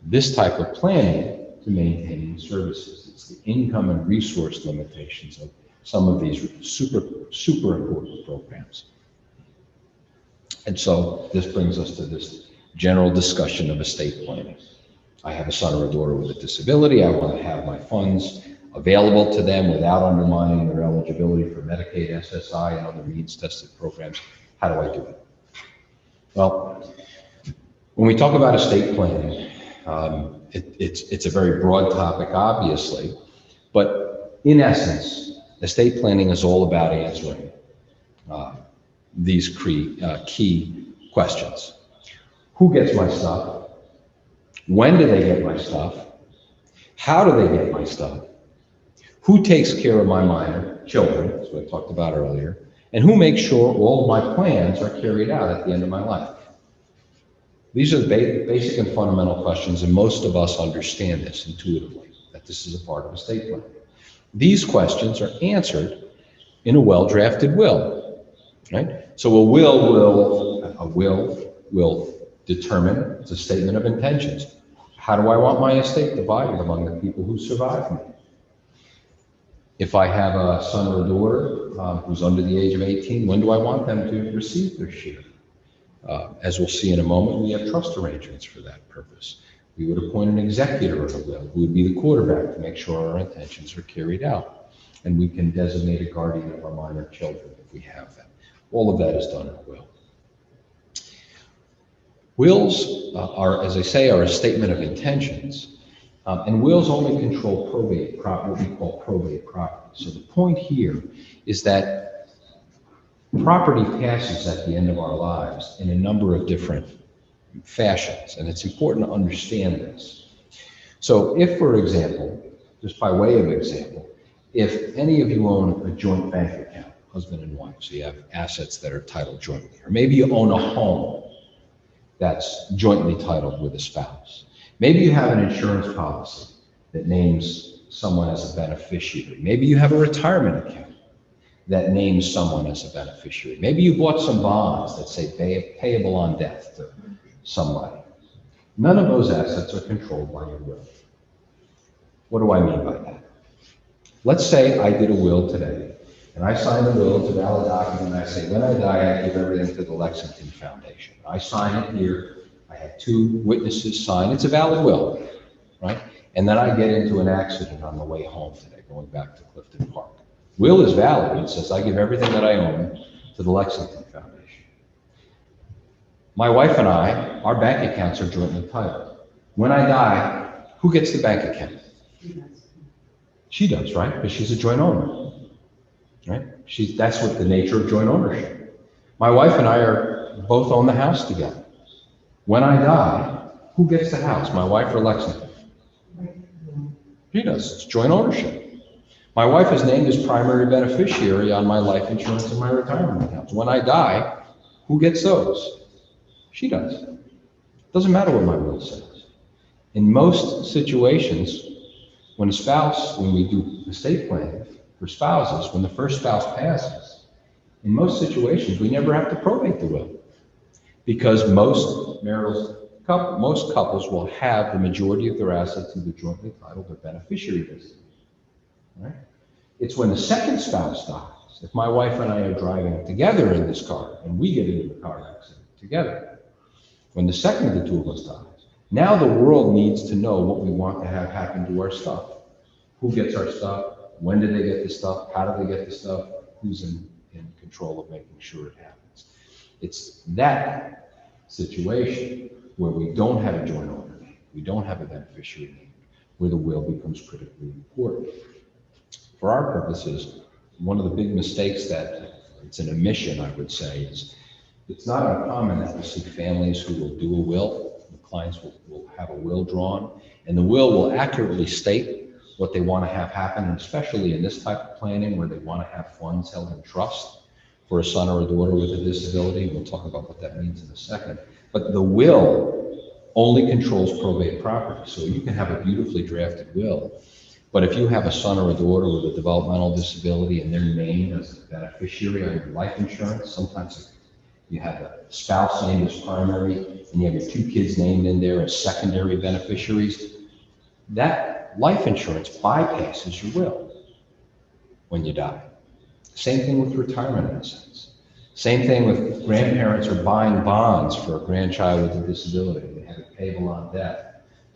this type of planning to maintaining services. It's the income and resource limitations of some of these super important programs. And so this brings us to this general discussion of estate planning. I have a son or a daughter with a disability. I want to have my funds available to them without undermining their eligibility for Medicaid, SSI, and other needs-tested programs. How do I do it? Well, when we talk about estate planning, it's a very broad topic, obviously, but in essence, estate planning is all about answering these key questions. Who gets my stuff? When do they get my stuff? How do they get my stuff? Who takes care of my minor children, as I talked about earlier, and who makes sure all of my plans are carried out at the end of my life? These are the basic and fundamental questions, and most of us understand this intuitively, that this is a part of estate planning. These questions are answered in a well-drafted will, right? So a will will determine, it's a statement of intentions. How do I want my estate divided among the people who survive me? If I have a son or a daughter who's under the age of 18, when do I want them to receive their share? As we'll see in a moment, we have trust arrangements for that purpose. We would appoint an executor of a will who would be the quarterback to make sure our intentions are carried out. And we can designate a guardian of our minor children if we have them. All of that is done in a will. Wills are, as I say, are a statement of intentions. And wills only control what we call probate property. So the point here is that property passes at the end of our lives in a number of different fashions, and it's important to understand this. So if, for example, just by way of example, if any of you own a joint bank account, husband and wife, so you have assets that are titled jointly, or maybe you own a home that's jointly titled with a spouse. Maybe you have an insurance policy that names someone as a beneficiary. Maybe you have a retirement account that names someone as a beneficiary. Maybe you bought some bonds that say payable on death to somebody. None of those assets are controlled by your will. What do I mean by that? Let's say I did a will today, and I signed the will, it's a valid document, and I say, when I die, I give everything to the Lexington Foundation. I sign it here, I have 2 witnesses sign, it's a valid will, right? And then I get into an accident on the way home today, going back to Clifton Park. Will is valid, it says I give everything that I own to the Lexington Foundation. My wife and I, our bank accounts are jointly titled. When I die, who gets the bank account? She does, right? Because she's a joint owner, right? That's what the nature of joint ownership. My wife and I both own the house together. When I die, who gets the house, my wife or Lexington? She does, it's joint ownership. My wife is named as primary beneficiary on my life insurance and my retirement accounts. When I die, who gets those? She does. Doesn't matter what my will says. In most situations, when we do estate planning for spouses, when the first spouse passes, in most situations, we never have to probate the will, because most couples will have the majority of their assets either jointly titled or beneficiary listed. Right? It's when the second spouse dies, if my wife and I are driving together in this car and we get into a car accident together, when the second of the 2 of us dies, now the world needs to know what we want to have happen to our stuff. Who gets our stuff? When do they get the stuff? How do they get the stuff? Who's in control of making sure it happens? It's that situation where we don't have a joint owner name, we don't have a beneficiary name, where the will becomes critically important. For our purposes, one of the big mistakes that it's an omission, I would say, is it's not uncommon that we see families who will do a will, the clients will have a will drawn, and the will will accurately state what they want to have happen, and especially in this type of planning where they want to have funds held in trust for a son or a daughter with a disability. We'll talk about what that means in a second. But the will only controls probate property. So you can have a beautifully drafted will, but if you have a son or a daughter with a developmental disability and they're named as a beneficiary on your life insurance, sometimes you have a spouse named as primary and you have your 2 kids named in there as secondary beneficiaries, that life insurance bypasses your will when you die. Same thing with retirement assets. Same thing with grandparents are buying bonds for a grandchild with a disability. They have it payable on death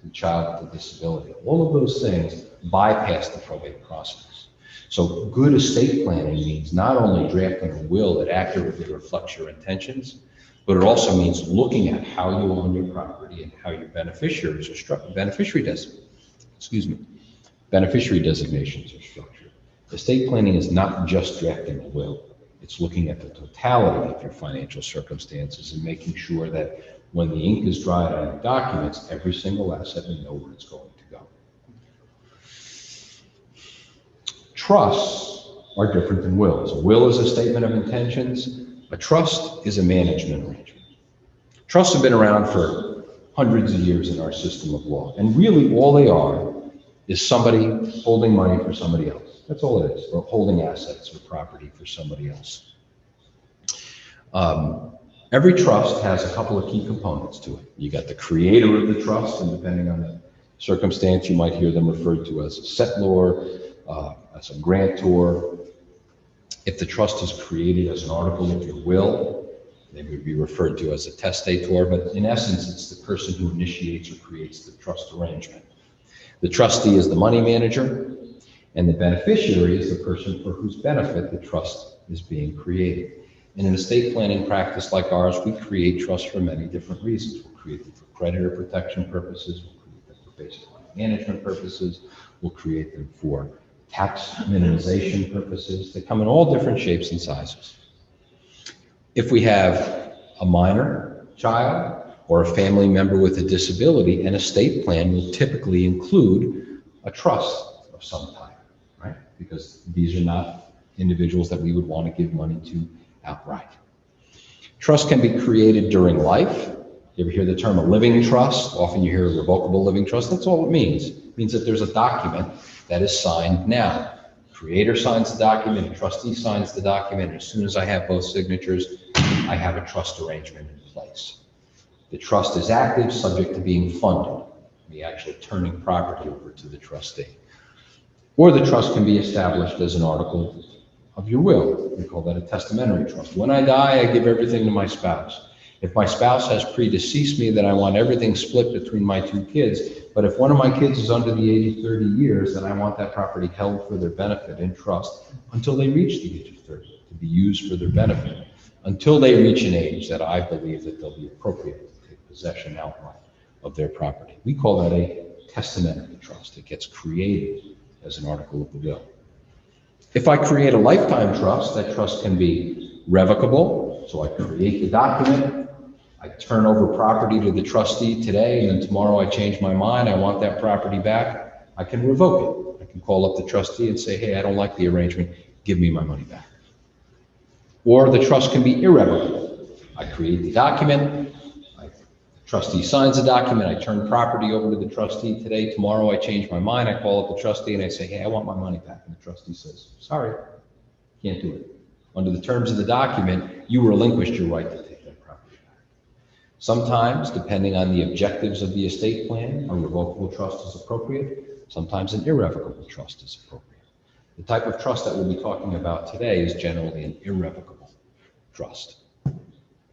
to the child with a disability. All of those things bypass the probate process. So good estate planning means not only drafting a will that accurately reflects your intentions, but it also means looking at how you own your property and how your beneficiaries are structured. Beneficiary designations are structured. Estate planning is not just drafting a will. It's looking at the totality of your financial circumstances and making sure that when the ink is dried on your documents, every single asset will know where it's going to go. Trusts are different than wills. A will is a statement of intentions. A trust is a management arrangement. Trusts have been around for hundreds of years in our system of law, and really all they are is somebody holding money for somebody else. That's all it is, or holding assets or property for somebody else. Every trust has a couple of key components to it. You got the creator of the trust, and depending on the circumstance, you might hear them referred to as a settlor, as a grantor. If the trust is created as an article of your will, they would be referred to as a testator, but in essence, it's the person who initiates or creates the trust arrangement. The trustee is the money manager, and the beneficiary is the person for whose benefit the trust is being created. In an estate planning practice like ours, we create trusts for many different reasons. We'll create them for creditor protection purposes, we'll create them for basic management purposes, we'll create them for tax minimization purposes. They come in all different shapes and sizes. If we have a minor child or a family member with a disability, an estate plan will typically include a trust of some type, right? Because these are not individuals that we would want to give money to outright. Trust can be created during life. You ever hear the term a living trust? Often you hear a revocable living trust. That's all it means. It means that there's a document that is signed now. Creator signs the document, a trustee signs the document, and as soon as I have both signatures, I have a trust arrangement in place. The trust is active, subject to being funded, me actually turning property over to the trustee. Or the trust can be established as an article of your will. We call that a testamentary trust. When I die, I give everything to my spouse. If my spouse has predeceased me, then I want everything split between my two kids. But if one of my kids is under the age of 30 years, then I want that property held for their benefit in trust until they reach the age of 30, to be used for their benefit, until they reach an age that I believe that they'll be appropriate to take possession outright of their property. We call that a testamentary trust. It gets created as an article of the will. If I create a lifetime trust, that trust can be revocable. So I create the document, I turn over property to the trustee today, and then tomorrow I change my mind, I want that property back, I can revoke it. I can call up the trustee and say, hey, I don't like the arrangement, give me my money back. Or the trust can be irrevocable. I create the document, the trustee signs the document, I turn property over to the trustee today, tomorrow I change my mind, I call up the trustee and I say, hey, I want my money back. And the trustee says, sorry, can't do it. Under the terms of the document, you relinquished your right to take that property back. Sometimes, depending on the objectives of the estate plan, a revocable trust is appropriate. Sometimes an irrevocable trust is appropriate. The type of trust that we'll be talking about today is generally an irrevocable trust.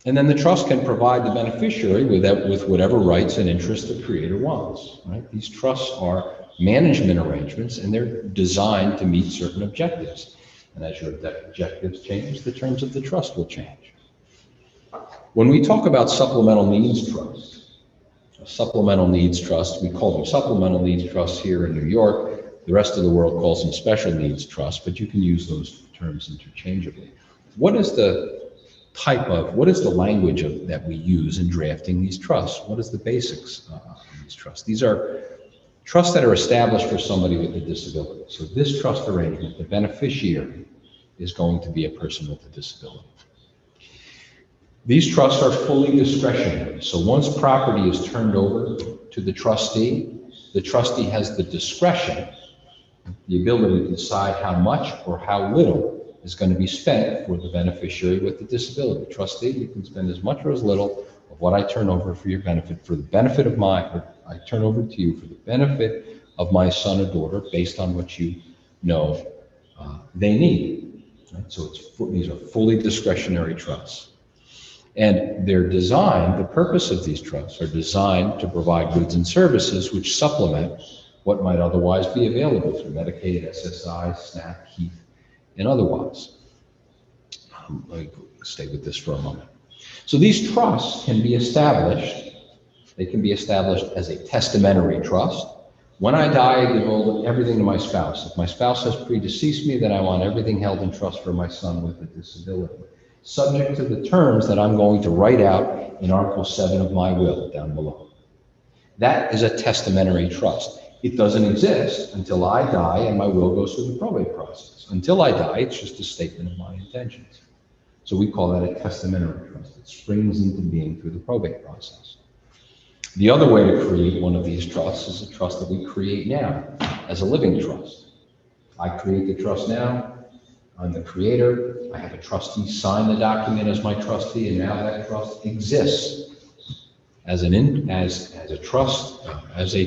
And then the trust can provide the beneficiary with whatever rights and interests the creator wants. Right? These trusts are management arrangements, and they're designed to meet certain objectives. And as your objectives change, the terms of the trust will change. When we talk about supplemental needs trust, a supplemental needs trust, we call them supplemental needs trusts here in New York. The rest of the world calls them special needs trusts, but you can use those terms interchangeably. What is the language that we use in drafting these trusts? What is the basics of these trusts? These are trusts that are established for somebody with a disability. So this trust arrangement, the beneficiary is going to be a person with a disability. These trusts are fully discretionary. So once property is turned over to the trustee has the discretion, the ability to decide how much or how little is going to be spent for the beneficiary with the disability. Trustee, you can spend as much or as little of what I turn over for your benefit, for the benefit of I turn over to you for the benefit of my son or daughter based on what you know they need. Right? So these are fully discretionary trusts. And they're designed, the purpose of these trusts are designed to provide goods and services which supplement what might otherwise be available through Medicaid, SSI, SNAP, HEAP, and otherwise. Let me stay with this for a moment. So these trusts can be established. They can be established as a testamentary trust. When I die, I give everything to my spouse. If my spouse has predeceased me, then I want everything held in trust for my son with a disability, subject to the terms that I'm going to write out in Article 7 of my will down below. That is a testamentary trust. It doesn't exist until I die and my will goes through the probate process. Until I die, it's just a statement of my intentions. So we call that a testamentary trust. It springs into being through the probate process. The other way to create one of these trusts is a trust that we create now as a living trust. I create the trust now. I'm the creator. I have a trustee sign the document as my trustee, and now that trust exists as a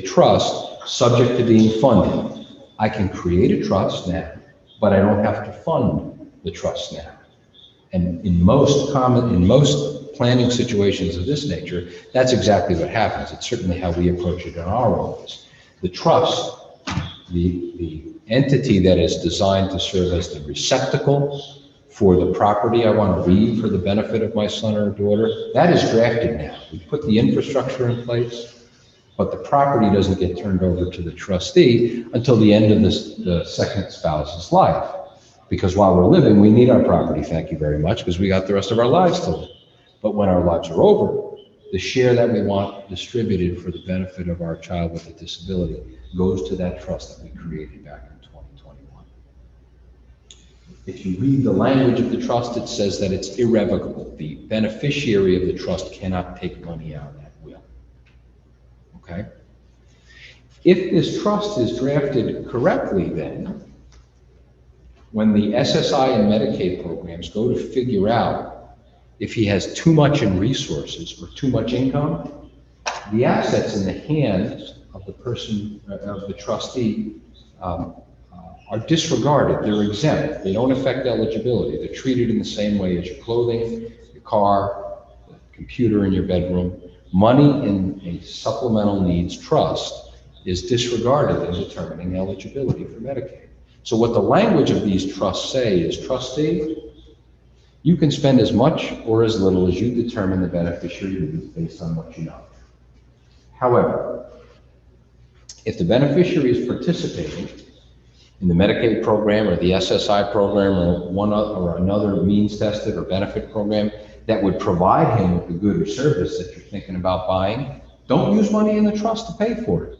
trust subject to being funded. I can create a trust now, but I don't have to fund the trust now. And in most planning situations of this nature, that's exactly what happens. It's certainly how we approach it in our office. The trust, the entity that is designed to serve as the receptacle for the property I want to leave for the benefit of my son or daughter, that is drafted now. We put the infrastructure in place, but the property doesn't get turned over to the trustee until the end of the second spouse's life. Because while we're living, we need our property, thank you very much, because we got the rest of our lives to live. But when our lives are over, the share that we want distributed for the benefit of our child with a disability goes to that trust that we created back in 2021. If you read the language of the trust, it says that it's irrevocable. The beneficiary of the trust cannot take money out at will. Okay? If this trust is drafted correctly, then, when the SSI and Medicaid programs go to figure out if he has too much in resources or too much income, the assets in the hands of the person, of the trustee, are disregarded. They're exempt. They don't affect eligibility. They're treated in the same way as your clothing, your car, the computer in your bedroom. Money in a supplemental needs trust is disregarded in determining eligibility for Medicaid. So what the language of these trusts say is, trustee, you can spend as much or as little as you determine the beneficiary needs based on what you know. However, if the beneficiary is participating in the Medicaid program or the SSI program or another means tested or benefit program that would provide him with the good or service that you're thinking about buying, don't use money in the trust to pay for it.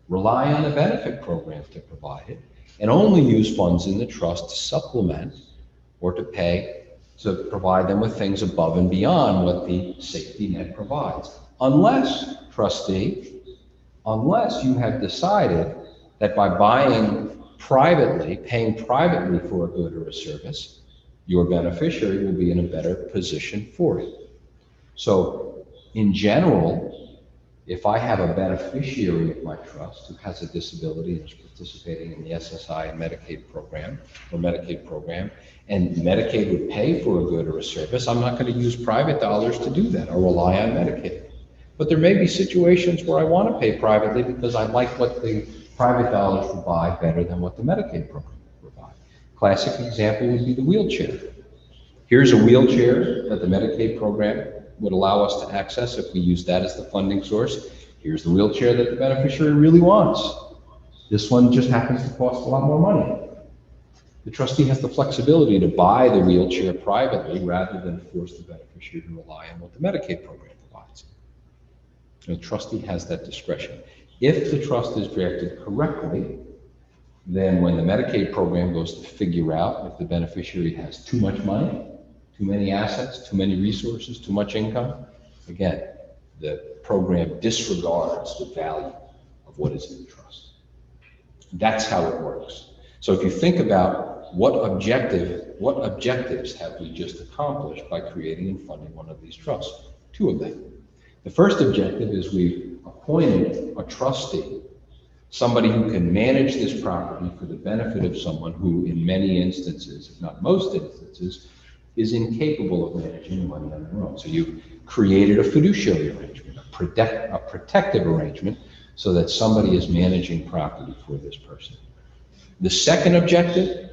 Rely on the benefit program to provide it, and only use funds in the trust to supplement or to provide them with things above and beyond what the safety net provides. Unless, trustee, unless you have decided that by buying privately, paying privately for a good or a service, your beneficiary will be in a better position for it. So, in general, if I have a beneficiary of my trust who has a disability and is participating in the SSI and Medicaid program, and Medicaid would pay for a good or a service, I'm not going to use private dollars to do that. I'll rely on Medicaid. But there may be situations where I want to pay privately because I like what the private dollars provide better than what the Medicaid program provides. Classic example would be the wheelchair. Here's a wheelchair that the Medicaid program would allow us to access if we use that as the funding source. Here's the wheelchair that the beneficiary really wants. This one just happens to cost a lot more money. The trustee has the flexibility to buy the wheelchair privately rather than force the beneficiary to rely on what the Medicaid program provides. The trustee has that discretion. If the trust is drafted correctly, then when the Medicaid program goes to figure out if the beneficiary has too much money, too many assets, too many resources, too much income, again, the program disregards the value of what is in the trust. That's how it works. So if you think about what objectives have we just accomplished by creating and funding one of these trusts? Two of them. The first objective is we've appointed a trustee Somebody who can manage this property for the benefit of someone who, in many instances, if not most instances, is incapable of managing money on their own. So you've created a fiduciary arrangement, a protective arrangement, so that somebody is managing property for this person. The second objective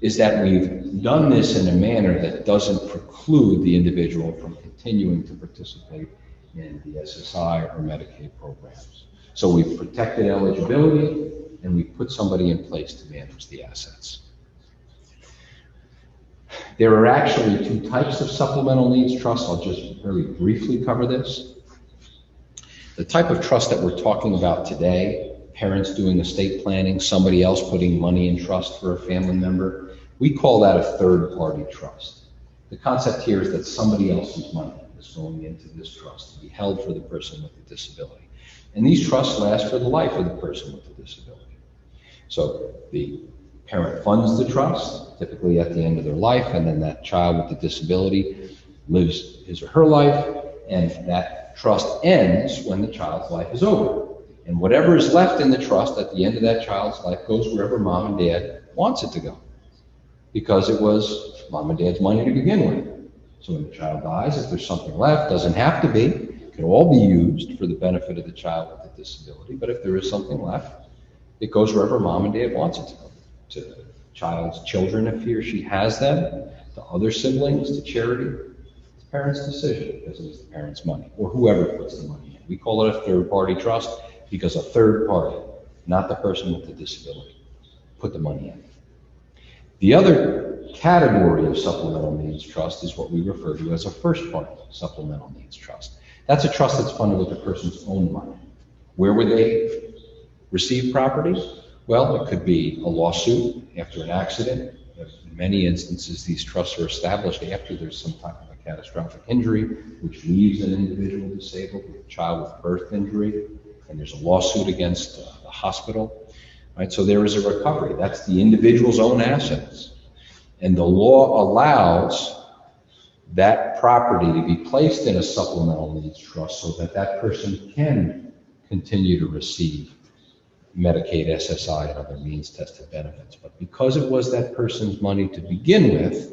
is that we've done this in a manner that doesn't preclude the individual from continuing to participate in the SSI or Medicaid programs. So we've protected eligibility and we've put somebody in place to manage the assets. There are actually two types of supplemental needs trust. I'll just very briefly cover this. The type of trust that we're talking about today, parents doing estate planning, somebody else putting money in trust for a family member, we call that a third-party trust. The concept here is that somebody else's money is going into this trust to be held for the person with the disability. And these trusts last for the life of the person with the disability. So the parent funds the trust, typically at the end of their life, and then that child with the disability lives his or her life, and that trust ends when the child's life is over. And whatever is left in the trust at the end of that child's life goes wherever mom and dad wants it to go, because it was mom and dad's money to begin with. So when the child dies, if there's something left, doesn't have to be, it can all be used for the benefit of the child with the disability, but if there is something left, it goes wherever mom and dad wants it to go. To the child's children, if he or she has them, to other siblings, to charity. It's the parent's decision because it's the parent's money, or whoever puts the money in. We call it a third-party trust because a third party, not the person with the disability, put the money in. The other category of supplemental needs trust is what we refer to as a first-party supplemental needs trust. That's a trust that's funded with the person's own money. Where would they receive property? Well, it could be a lawsuit after an accident. In many instances, these trusts are established after there's some type of a catastrophic injury, which leaves an individual disabled with a child with birth injury, and there's a lawsuit against the hospital. Right? So there is a recovery. That's the individual's own assets. And the law allows that property to be placed in a supplemental needs trust so that that person can continue to receive Medicaid, SSI, and other means-tested benefits. But because it was that person's money to begin with,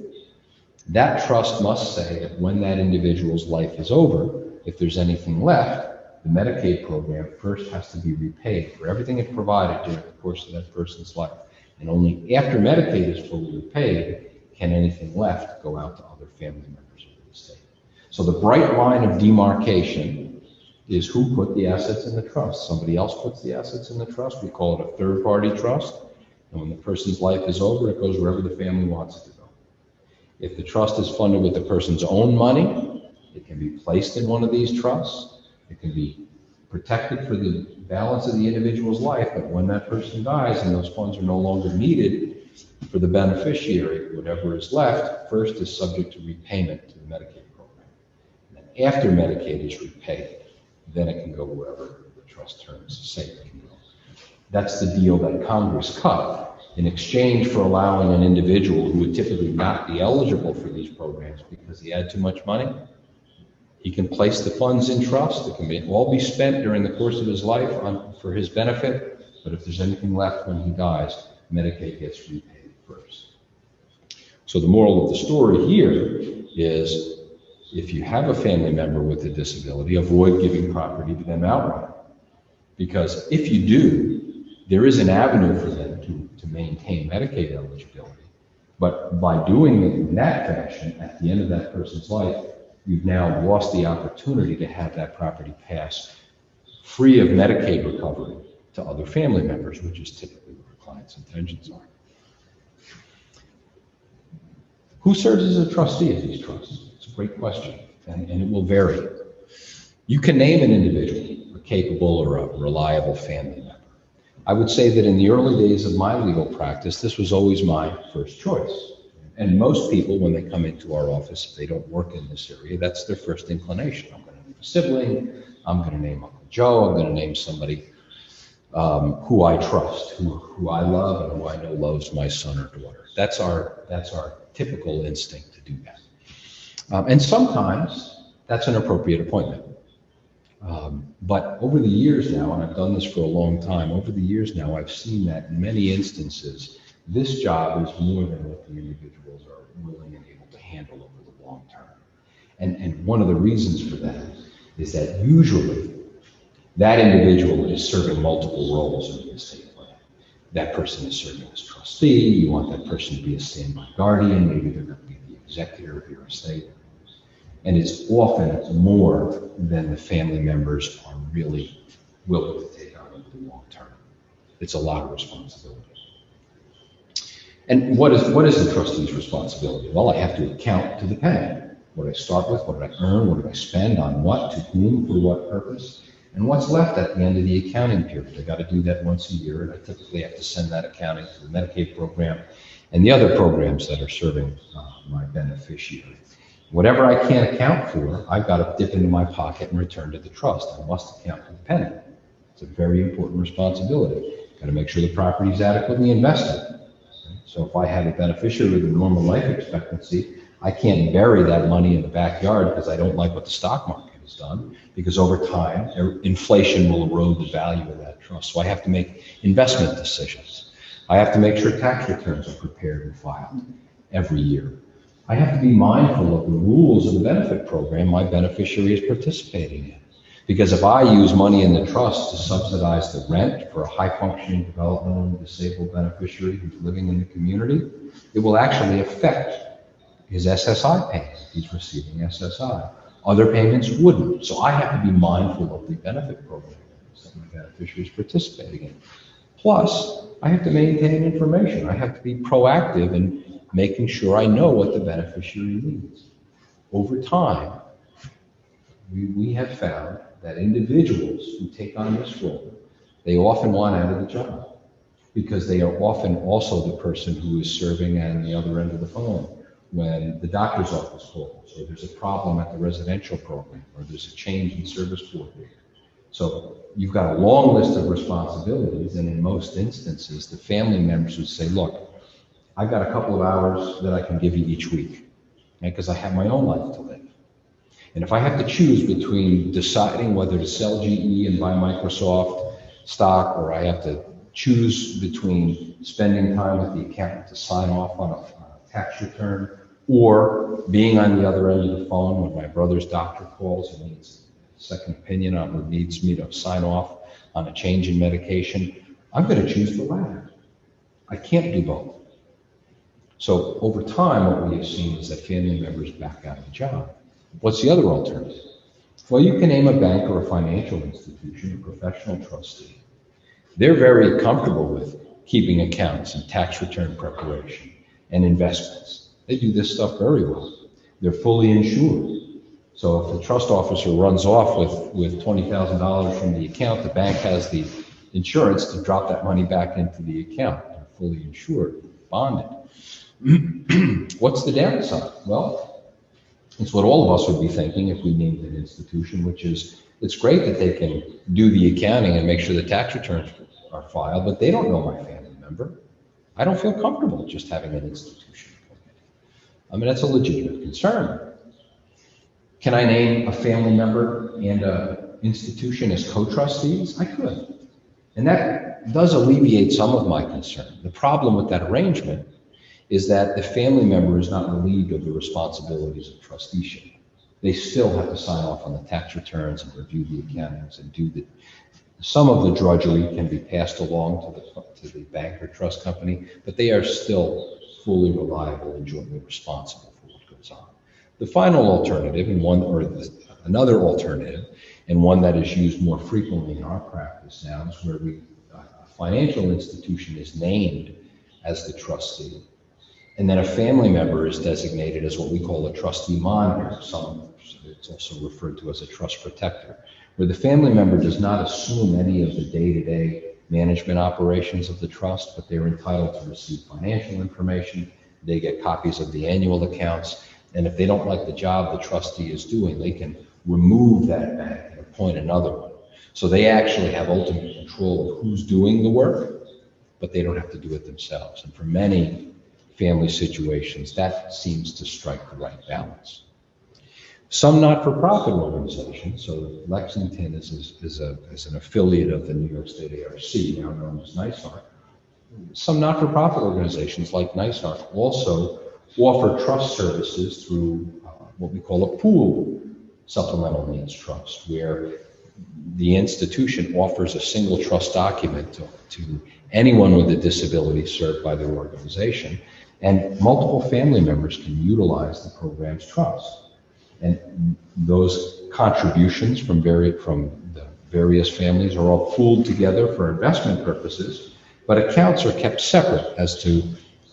that trust must say that when that individual's life is over, if there's anything left, the Medicaid program first has to be repaid for everything it provided during the course of that person's life. And only after Medicaid is fully repaid can anything left go out to other family members of the estate. So the bright line of demarcation is who put the assets in the trust. Somebody else puts the assets in the trust. We call it a third-party trust. And when the person's life is over, it goes wherever the family wants it to go. If the trust is funded with the person's own money, it can be placed in one of these trusts. It can be protected for the balance of the individual's life, but when that person dies and those funds are no longer needed for the beneficiary, whatever is left first is subject to repayment to the Medicaid program. And then after Medicaid is repaid, then it can go wherever the trust terms say it can go. That's the deal that Congress cut in exchange for allowing an individual who would typically not be eligible for these programs because he had too much money. He can place the funds in trust. It can all be spent during the course of his life for his benefit, but if there's anything left when he dies, Medicaid gets repaid first. So the moral of the story here is, if you have a family member with a disability, avoid giving property to them outright. Because if you do, there is an avenue for them to maintain Medicaid eligibility. But by doing it in that fashion, at the end of that person's life, you've now lost the opportunity to have that property pass free of Medicaid recovery to other family members, which is typically what our clients' intentions are. Who serves as a trustee of these trusts? It's a great question, and it will vary. You can name an individual, a capable or a reliable family member. I would say that in the early days of my legal practice, this was always my first choice. And most people, when they come into our office, if they don't work in this area, that's their first inclination. I'm going to name a sibling, I'm going to name Uncle Joe, I'm going to name somebody who I trust, who I love, and who I know loves my son or daughter. That's our typical instinct to do that. And sometimes that's an appropriate appointment. But over the years now, and I've done this for a long time, over the years now, I've seen that in many instances, this job is more than what the individuals are willing and able to handle over the long term. And one of the reasons for that is that usually that individual is serving multiple roles in the estate plan. That person is serving as trustee, you want that person to be a standby guardian, maybe they're going to be the executor of your estate. And it's often more than the family members are really willing to take on over the long term. It's a lot of responsibility. And what is the trustee's responsibility? Well, I have to account to the penny. What did I start with? What did I earn? What did I spend on what? To whom? For what purpose? And what's left at the end of the accounting period? I got to do that once a year, and I typically have to send that accounting to the Medicaid program and the other programs that are serving my beneficiary. Whatever I can't account for, I've got to dip into my pocket and return to the trust. I must account for the penny. It's a very important responsibility. Got to make sure the property is adequately invested. So if I have a beneficiary with a normal life expectancy, I can't bury that money in the backyard because I don't like what the stock market has done, because over time, inflation will erode the value of that trust. So I have to make investment decisions. I have to make sure tax returns are prepared and filed every year. I have to be mindful of the rules of the benefit program my beneficiary is participating in. Because if I use money in the trust to subsidize the rent for a high-functioning developmentally disabled beneficiary who's living in the community, it will actually affect his SSI payment if he's receiving SSI. Other payments wouldn't. So I have to be mindful of the benefit program that my beneficiary is participating in. Plus, I have to maintain information. I have to be proactive in making sure I know what the beneficiary needs. Over time, we have found that individuals who take on this role, they often want out of the job because they are often also the person who is serving on the other end of the phone when the doctor's office calls, or there's a problem at the residential program, or there's a change in service coordinator. So you've got a long list of responsibilities, and in most instances, the family members would say, look, I've got a couple of hours that I can give you each week, because I have my own life to live. And if I have to choose between deciding whether to sell GE and buy Microsoft stock, or I have to choose between spending time with the accountant to sign off on a tax return, or being on the other end of the phone when my brother's doctor calls and needs a second opinion on or needs me to sign off on a change in medication, I'm going to choose the latter. I can't do both. So over time, what we have seen is that family members back out of the job. What's the other alternative? Well, you can name a bank or a financial institution, a professional trustee. They're very comfortable with keeping accounts and tax return preparation and investments. They do this stuff very well. They're fully insured. So if the trust officer runs off with $20,000 from the account, the bank has the insurance to drop that money back into the account. They're fully insured, bonded. What's the downside? Well, it's what all of us would be thinking if we named an institution, which is, it's great that they can do the accounting and make sure the tax returns are filed, but they don't know my family member. I don't feel comfortable just having an institution. I mean, that's a legitimate concern. Can I name a family member and an institution as co-trustees? I could. And that does alleviate some of my concern. The problem with that arrangement is that the family member is not relieved of the responsibilities of trusteeship. They still have to sign off on the tax returns and review the accountings and do some of the drudgery can be passed along to the bank or trust company, but they are still fully reliable and jointly responsible for what goes on. The final alternative, another alternative, and one that is used more frequently in our practice now, is where a financial institution is named as the trustee, and then a family member is designated as what we call a trustee monitor. It's also referred to as a trust protector, where the family member does not assume any of the day-to-day management operations of the trust, but they're entitled to receive financial information. They get copies of the annual accounts, and if they don't like the job the trustee is doing, they can remove that bank and appoint another one. So they actually have ultimate control of who's doing the work, but they don't have to do it themselves. And for many family situations, that seems to strike the right balance. Some not-for-profit organizations, so Lexington is an affiliate of the New York State ARC, now known as NYSARC. Some not-for-profit organizations like NYSARC also offer trust services through what we call a pooled supplemental needs trust, where the institution offers a single trust document to anyone with a disability served by their organization, and multiple family members can utilize the program's trust. And those contributions from the various families are all pooled together for investment purposes, but accounts are kept separate as to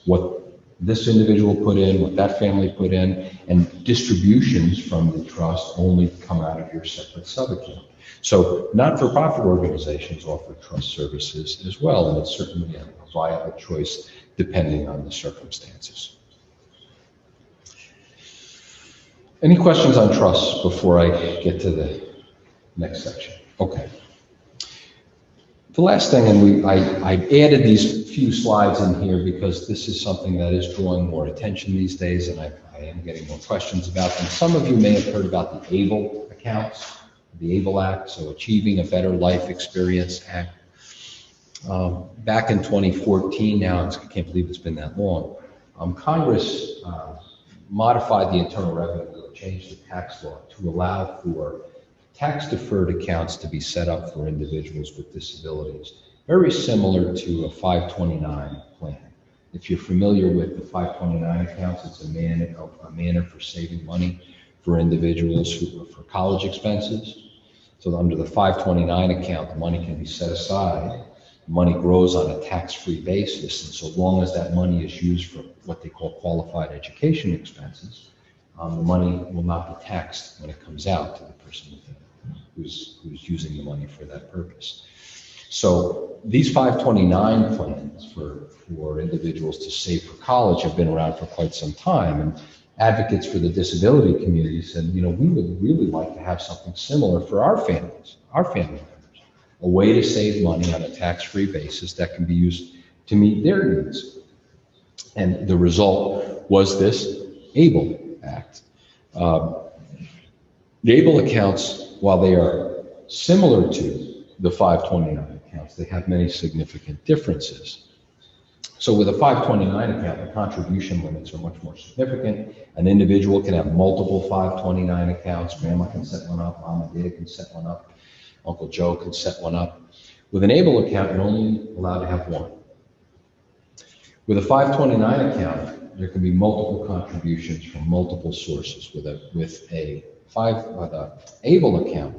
what this individual put in, what that family put in, and distributions from the trust only come out of your separate sub-account. So not-for-profit organizations offer trust services as well, and it's certainly a viable choice depending on the circumstances. Any questions on trusts before I get to the next section? Okay. The last thing, and I added these few slides in here because this is something that is drawing more attention these days, and I am getting more questions about them. Some of you may have heard about the ABLE accounts, the ABLE Act, so Achieving a Better Life Experience Act. Back in 2014, now I can't believe it's been that long, Congress modified the Internal Revenue Code, changed the tax law to allow for tax-deferred accounts to be set up for individuals with disabilities, very similar to a 529 plan. If you're familiar with the 529 accounts, it's a manner for saving money for individuals for college expenses. So under the 529 account, the money can be set aside. The money grows on a tax-free basis, and so long as that money is used for what they call qualified education expenses, the money will not be taxed when it comes out to the person who's using the money for that purpose. So these 529 plans for individuals to save for college have been around for quite some time, and advocates for the disability community said, we would really like to have something similar for our family members, a way to save money on a tax-free basis that can be used to meet their needs. And the result was this ABLE Act. The ABLE accounts, while they are similar to the 529 accounts, they have many significant differences. So with a 529 account, the contribution limits are much more significant. An individual can have multiple 529 accounts. Grandma can set one up, mom and dad can set one up, Uncle Joe can set one up. With an ABLE account, you're only allowed to have one. With a 529 account, there can be multiple contributions from multiple sources. With the ABLE account,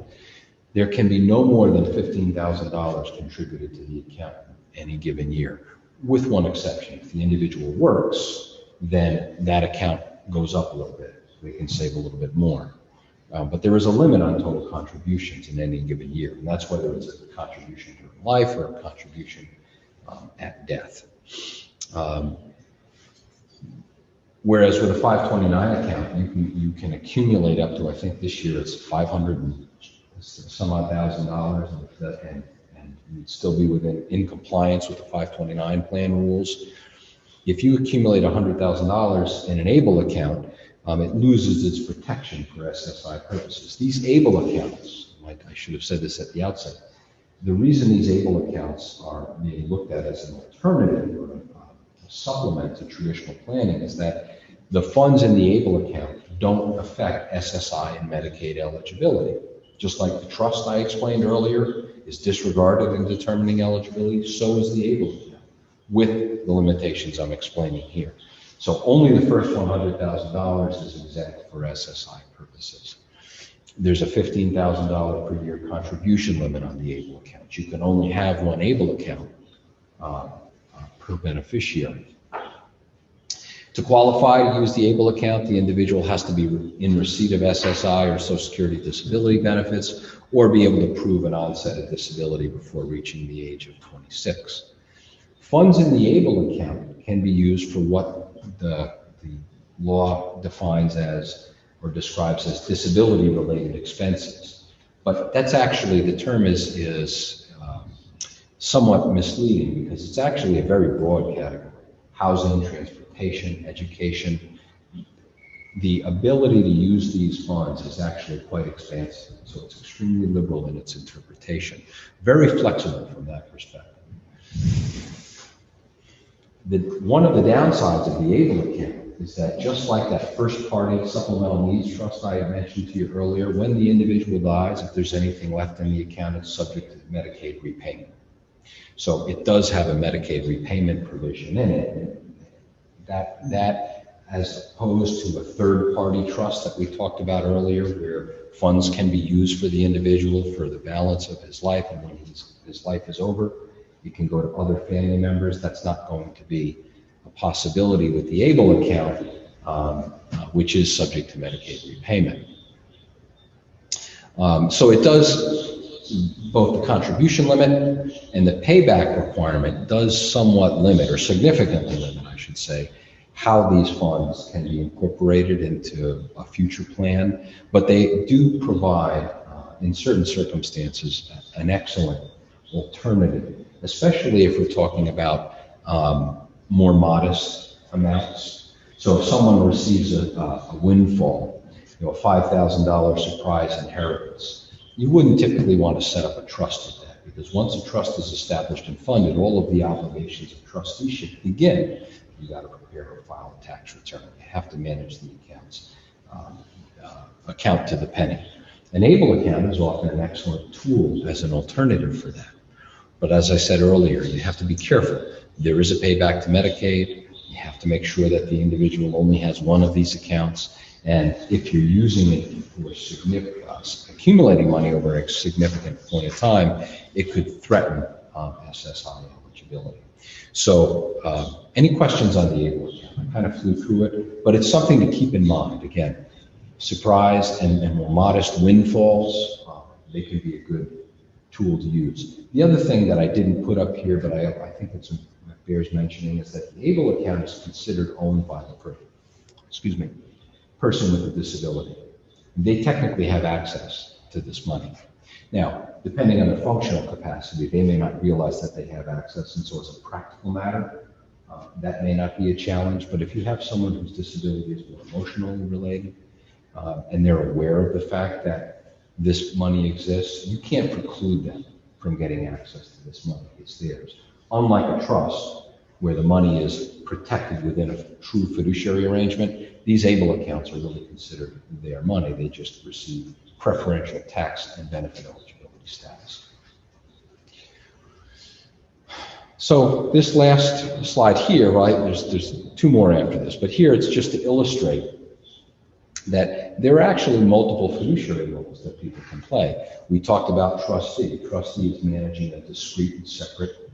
there can be no more than $15,000 contributed to the account any given year, with one exception. If the individual works, then that account goes up a little bit. They can save a little bit more. But there is a limit on total contributions in any given year, and that's whether it's a contribution during life or a contribution at death. Whereas with a 529 account, you can accumulate up to, I think this year it's $500 and some odd $1,000, and you'd still be in compliance with the 529 plan rules. If you accumulate $100,000 in an ABLE account, it loses its protection for SSI purposes. These ABLE accounts, I should have said this at the outset, the reason these ABLE accounts are being looked at as an alternative or a supplement to traditional planning is that the funds in the ABLE account don't affect SSI and Medicaid eligibility. Just like the trust I explained earlier is disregarded in determining eligibility, so is the ABLE account, with the limitations I'm explaining here. So only the first $100,000 is exempt for SSI purposes. There's a $15,000 per year contribution limit on the ABLE account. You can only have one ABLE account per beneficiary. To qualify to use the ABLE account, the individual has to be in receipt of SSI or Social Security disability benefits, or be able to prove an onset of disability before reaching the age of 26. Funds in the ABLE account can be used for what the law defines as or describes as disability-related expenses. But that's actually, the term is somewhat misleading because it's actually a very broad category. Housing, transportation, education. the ability to use these funds is actually quite expansive. So it's extremely liberal in its interpretation, very flexible from that perspective. One of the downsides of the ABLE account is that just like that first party supplemental needs trust I had mentioned to you earlier, when the individual dies, if there's anything left in the account, it's subject to Medicaid repayment. So it does have a Medicaid repayment provision in it. That as opposed to a third party trust that we talked about earlier, where funds can be used for the individual for the balance of his life, and when his life is over, he can go to other family members. That's not going to be a possibility with the ABLE account, which is subject to Medicaid repayment. So it does, both the contribution limit and the payback requirement does somewhat limit, or significantly limit, I should say, how these funds can be incorporated into a future plan. But they do provide, in certain circumstances, an excellent alternative, especially if we're talking about more modest amounts. So if someone receives a windfall, a $5,000 surprise inheritance, you wouldn't typically want to set up a trust with that, because once a trust is established and funded, all of the obligations of trusteeship begin. You got to prepare or file a tax return. You have to manage the accounts, account to the penny. An ABLE account is often an excellent tool as an alternative for that. But as I said earlier, you have to be careful. There is a payback to Medicaid. You have to make sure that the individual only has one of these accounts. And if you're using it for accumulating money over a significant point of time, it could threaten SSI eligibility. So any questions on the ABLE account? I kind of flew through it, but it's something to keep in mind. Again, surprise and more modest windfalls, they can be a good tool to use. The other thing that I didn't put up here, but I think it bears mentioning, is that the ABLE account is considered owned by the person with a disability. They technically have access to this money. Now, depending on their functional capacity, they may not realize that they have access, and so as a practical matter, that may not be a challenge. But if you have someone whose disability is more emotionally related, and they're aware of the fact that this money exists, you can't preclude them from getting access to this money. It's theirs. Unlike a trust, where the money is protected within a true fiduciary arrangement, these ABLE accounts are really considered their money. They just receive preferential tax and benefit eligibility status. So this last slide here, right, there's two more after this, but here it's just to illustrate that there are actually multiple fiduciary roles that people can play. We talked about trustee. Trustee is managing a discrete and separate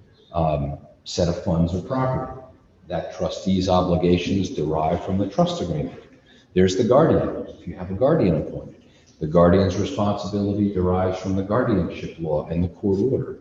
set of funds or property. That trustee's obligations derive from the trust agreement. There's the guardian, if you have a guardian appointed. The guardian's responsibility derives from the guardianship law and the court order.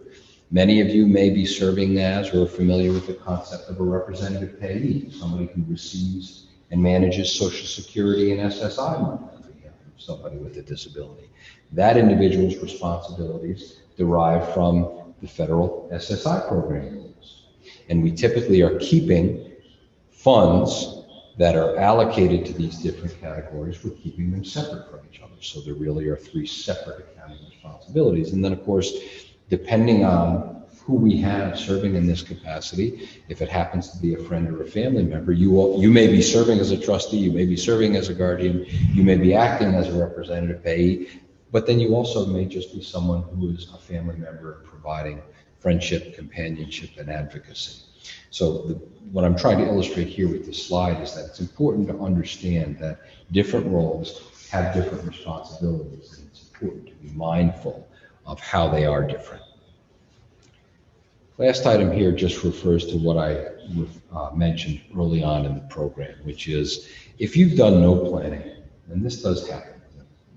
Many of you may be serving as or are familiar with the concept of a representative payee, somebody who receives and manages Social Security and SSI money on behalf of somebody with a disability. That individual's responsibilities derive from the federal SSI program rules. And we typically are keeping funds that are allocated to these different categories. We're keeping them separate from each other. So there really are three separate accounting responsibilities. And then, of course, depending on who we have serving in this capacity, if it happens to be a friend or a family member, you may be serving as a trustee, you may be serving as a guardian, you may be acting as a representative payee, but then you also may just be someone who is a family member providing friendship, companionship, and advocacy. So what I'm trying to illustrate here with this slide is that it's important to understand that different roles have different responsibilities, and it's important to be mindful of how they are different. Last item here just refers to what I mentioned early on in the program, which is if you've done no planning, and this does happen,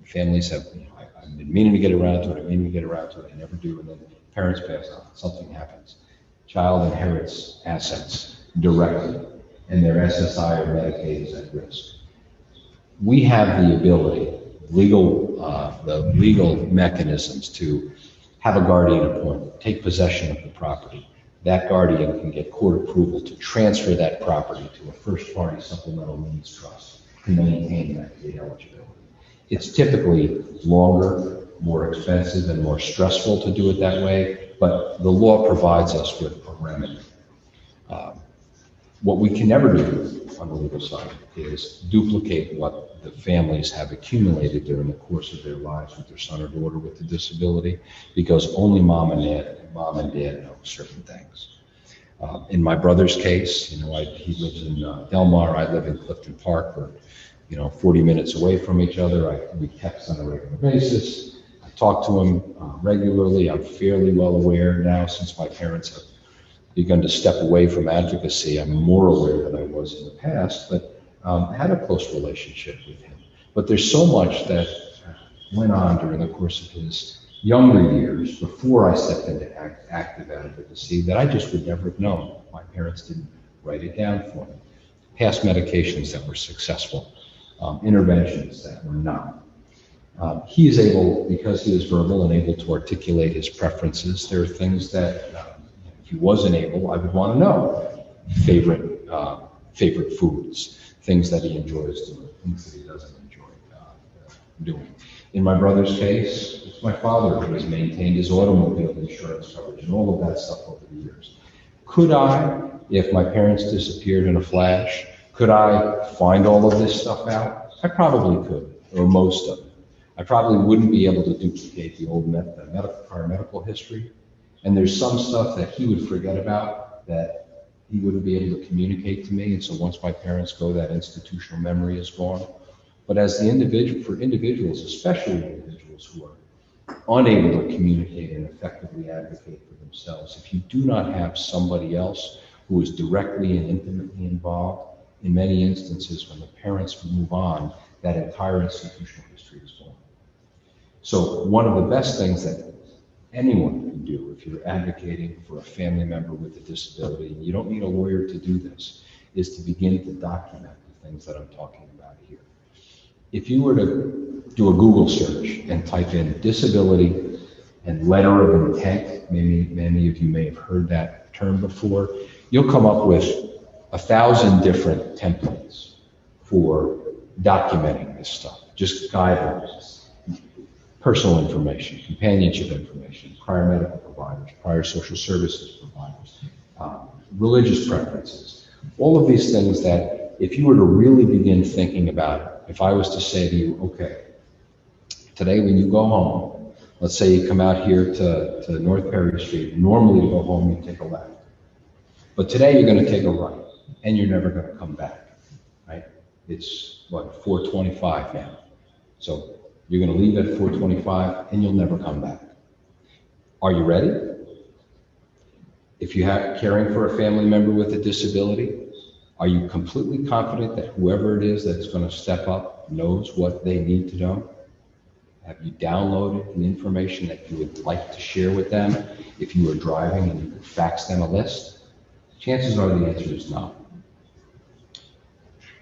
families have, I've been meaning to get around to it, I never do, and then parents pass on, something happens. Child inherits assets directly, and their SSI or Medicaid is at risk. We have the ability, the legal mechanisms to have a guardian appointed, take possession of the property. That guardian can get court approval to transfer that property to a first party supplemental needs trust. to maintain Medicaid eligibility. It's typically longer, more expensive, and more stressful to do it that way, but the law provides us with a remedy. What we can never do on the legal side is duplicate what the families have accumulated during the course of their lives with their son or daughter with a disability, because only mom and dad know certain things. In my brother's case, he lives in Del Mar, I live in Clifton Park. We're 40 minutes away from each other. We text on a regular basis. I talk to him regularly. I'm fairly well aware now, since my parents have begun to step away from advocacy. I'm more aware than I was in the past, but I had a close relationship with him. But there's so much that went on during the course of his younger years before I stepped into active advocacy that I just would never have known. My parents didn't write it down for me. Past medications that were successful, interventions that were not. He is able, because he is verbal and able to articulate his preferences, there are things that if he wasn't able, I would want to know. Favorite foods, things that he enjoys doing, things that he doesn't enjoy doing. In my brother's case, it's my father who has maintained his automobile insurance coverage and all of that stuff over the years. Could I, if my parents disappeared in a flash, could I find all of this stuff out? I probably could, or most of it. I probably wouldn't be able to duplicate the old prior medical history. And there's some stuff that he would forget about that he wouldn't be able to communicate to me. And so once my parents go, that institutional memory is gone. But as the for individuals, especially individuals who are unable to communicate and effectively advocate for themselves, if you do not have somebody else who is directly and intimately involved, in many instances when the parents move on, that entire institutional history is gone. So one of the best things that anyone can do if you're advocating for a family member with a disability, and you don't need a lawyer to do this, is to begin to document the things that I'm talking about here. If you were to do a Google search and type in disability and letter of intent, many of you may have heard that term before, you'll come up with 1,000 different templates for documenting this stuff, just guidelines. Personal information, companionship information, prior medical providers, prior social services providers, religious preferences, all of these things that if you were to really begin thinking about it, if I was to say to you, okay, today when you go home, let's say you come out here to North Perry Street, normally to go home you take a left, but today you're going to take a right, and you're never going to come back, right? It's what, 4:25 now, so you're going to leave at 4:25 and you'll never come back. Are you ready? If you have caring for a family member with a disability, are you completely confident that whoever it is that's going to step up knows what they need to know? Have you downloaded the information that you would like to share with them if you were driving and you could fax them a list? Chances are the answer is no.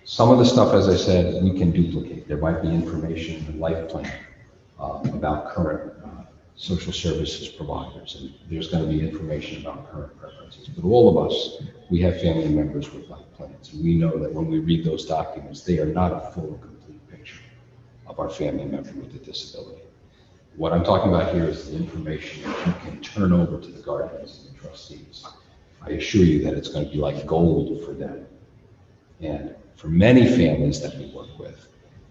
Some of the stuff, as I said, we can duplicate. There might be information in the life plan about current social services providers, and there's going to be information about current preferences. But all of us, we have family members with life plans, and we know that when we read those documents, they are not a full and complete picture of our family member with a disability. What I'm talking about here is the information that you can turn over to the guardians and the trustees. I assure you that it's going to be like gold for them. And for many families that we work with,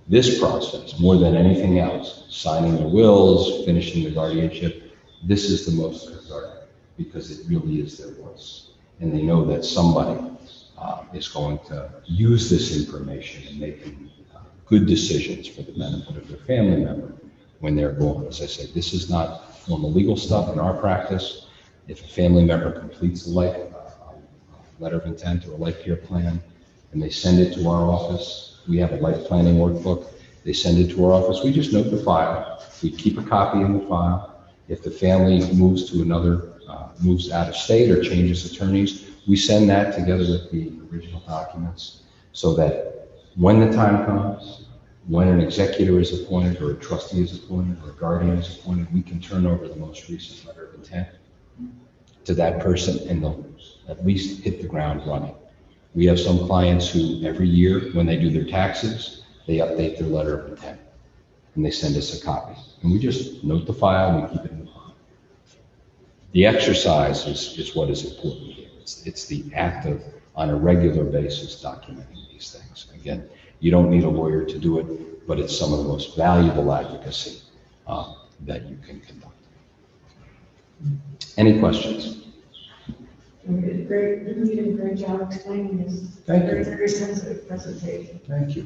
this process, more than anything else, signing the wills, finishing the guardianship, this is the most cathartic because it really is their voice. And they know that somebody is going to use this information and make good decisions for the benefit of their family member when they're gone. As I said, this is not formal legal stuff in our practice. If a family member completes a letter of intent or a life care plan, and they send it to our office, we have a life planning workbook, they send it to our office, we just note the file, we keep a copy in the file. If the family moves to another, moves out of state or changes attorneys, we send that together with the original documents so that when the time comes, when an executor is appointed or a trustee is appointed or a guardian is appointed, we can turn over the most recent letter of intent to that person and they'll at least hit the ground running. We have some clients who every year when they do their taxes, they update their letter of intent and they send us a copy. And we just note the file and we keep it in the file. The exercise is what is important here. It's the act of, on a regular basis, documenting these things. Again, you don't need a lawyer to do it, but it's some of the most valuable advocacy that you can conduct. Any questions? You did a great job explaining this. Thank you. Very sensitive presentation. Thank you.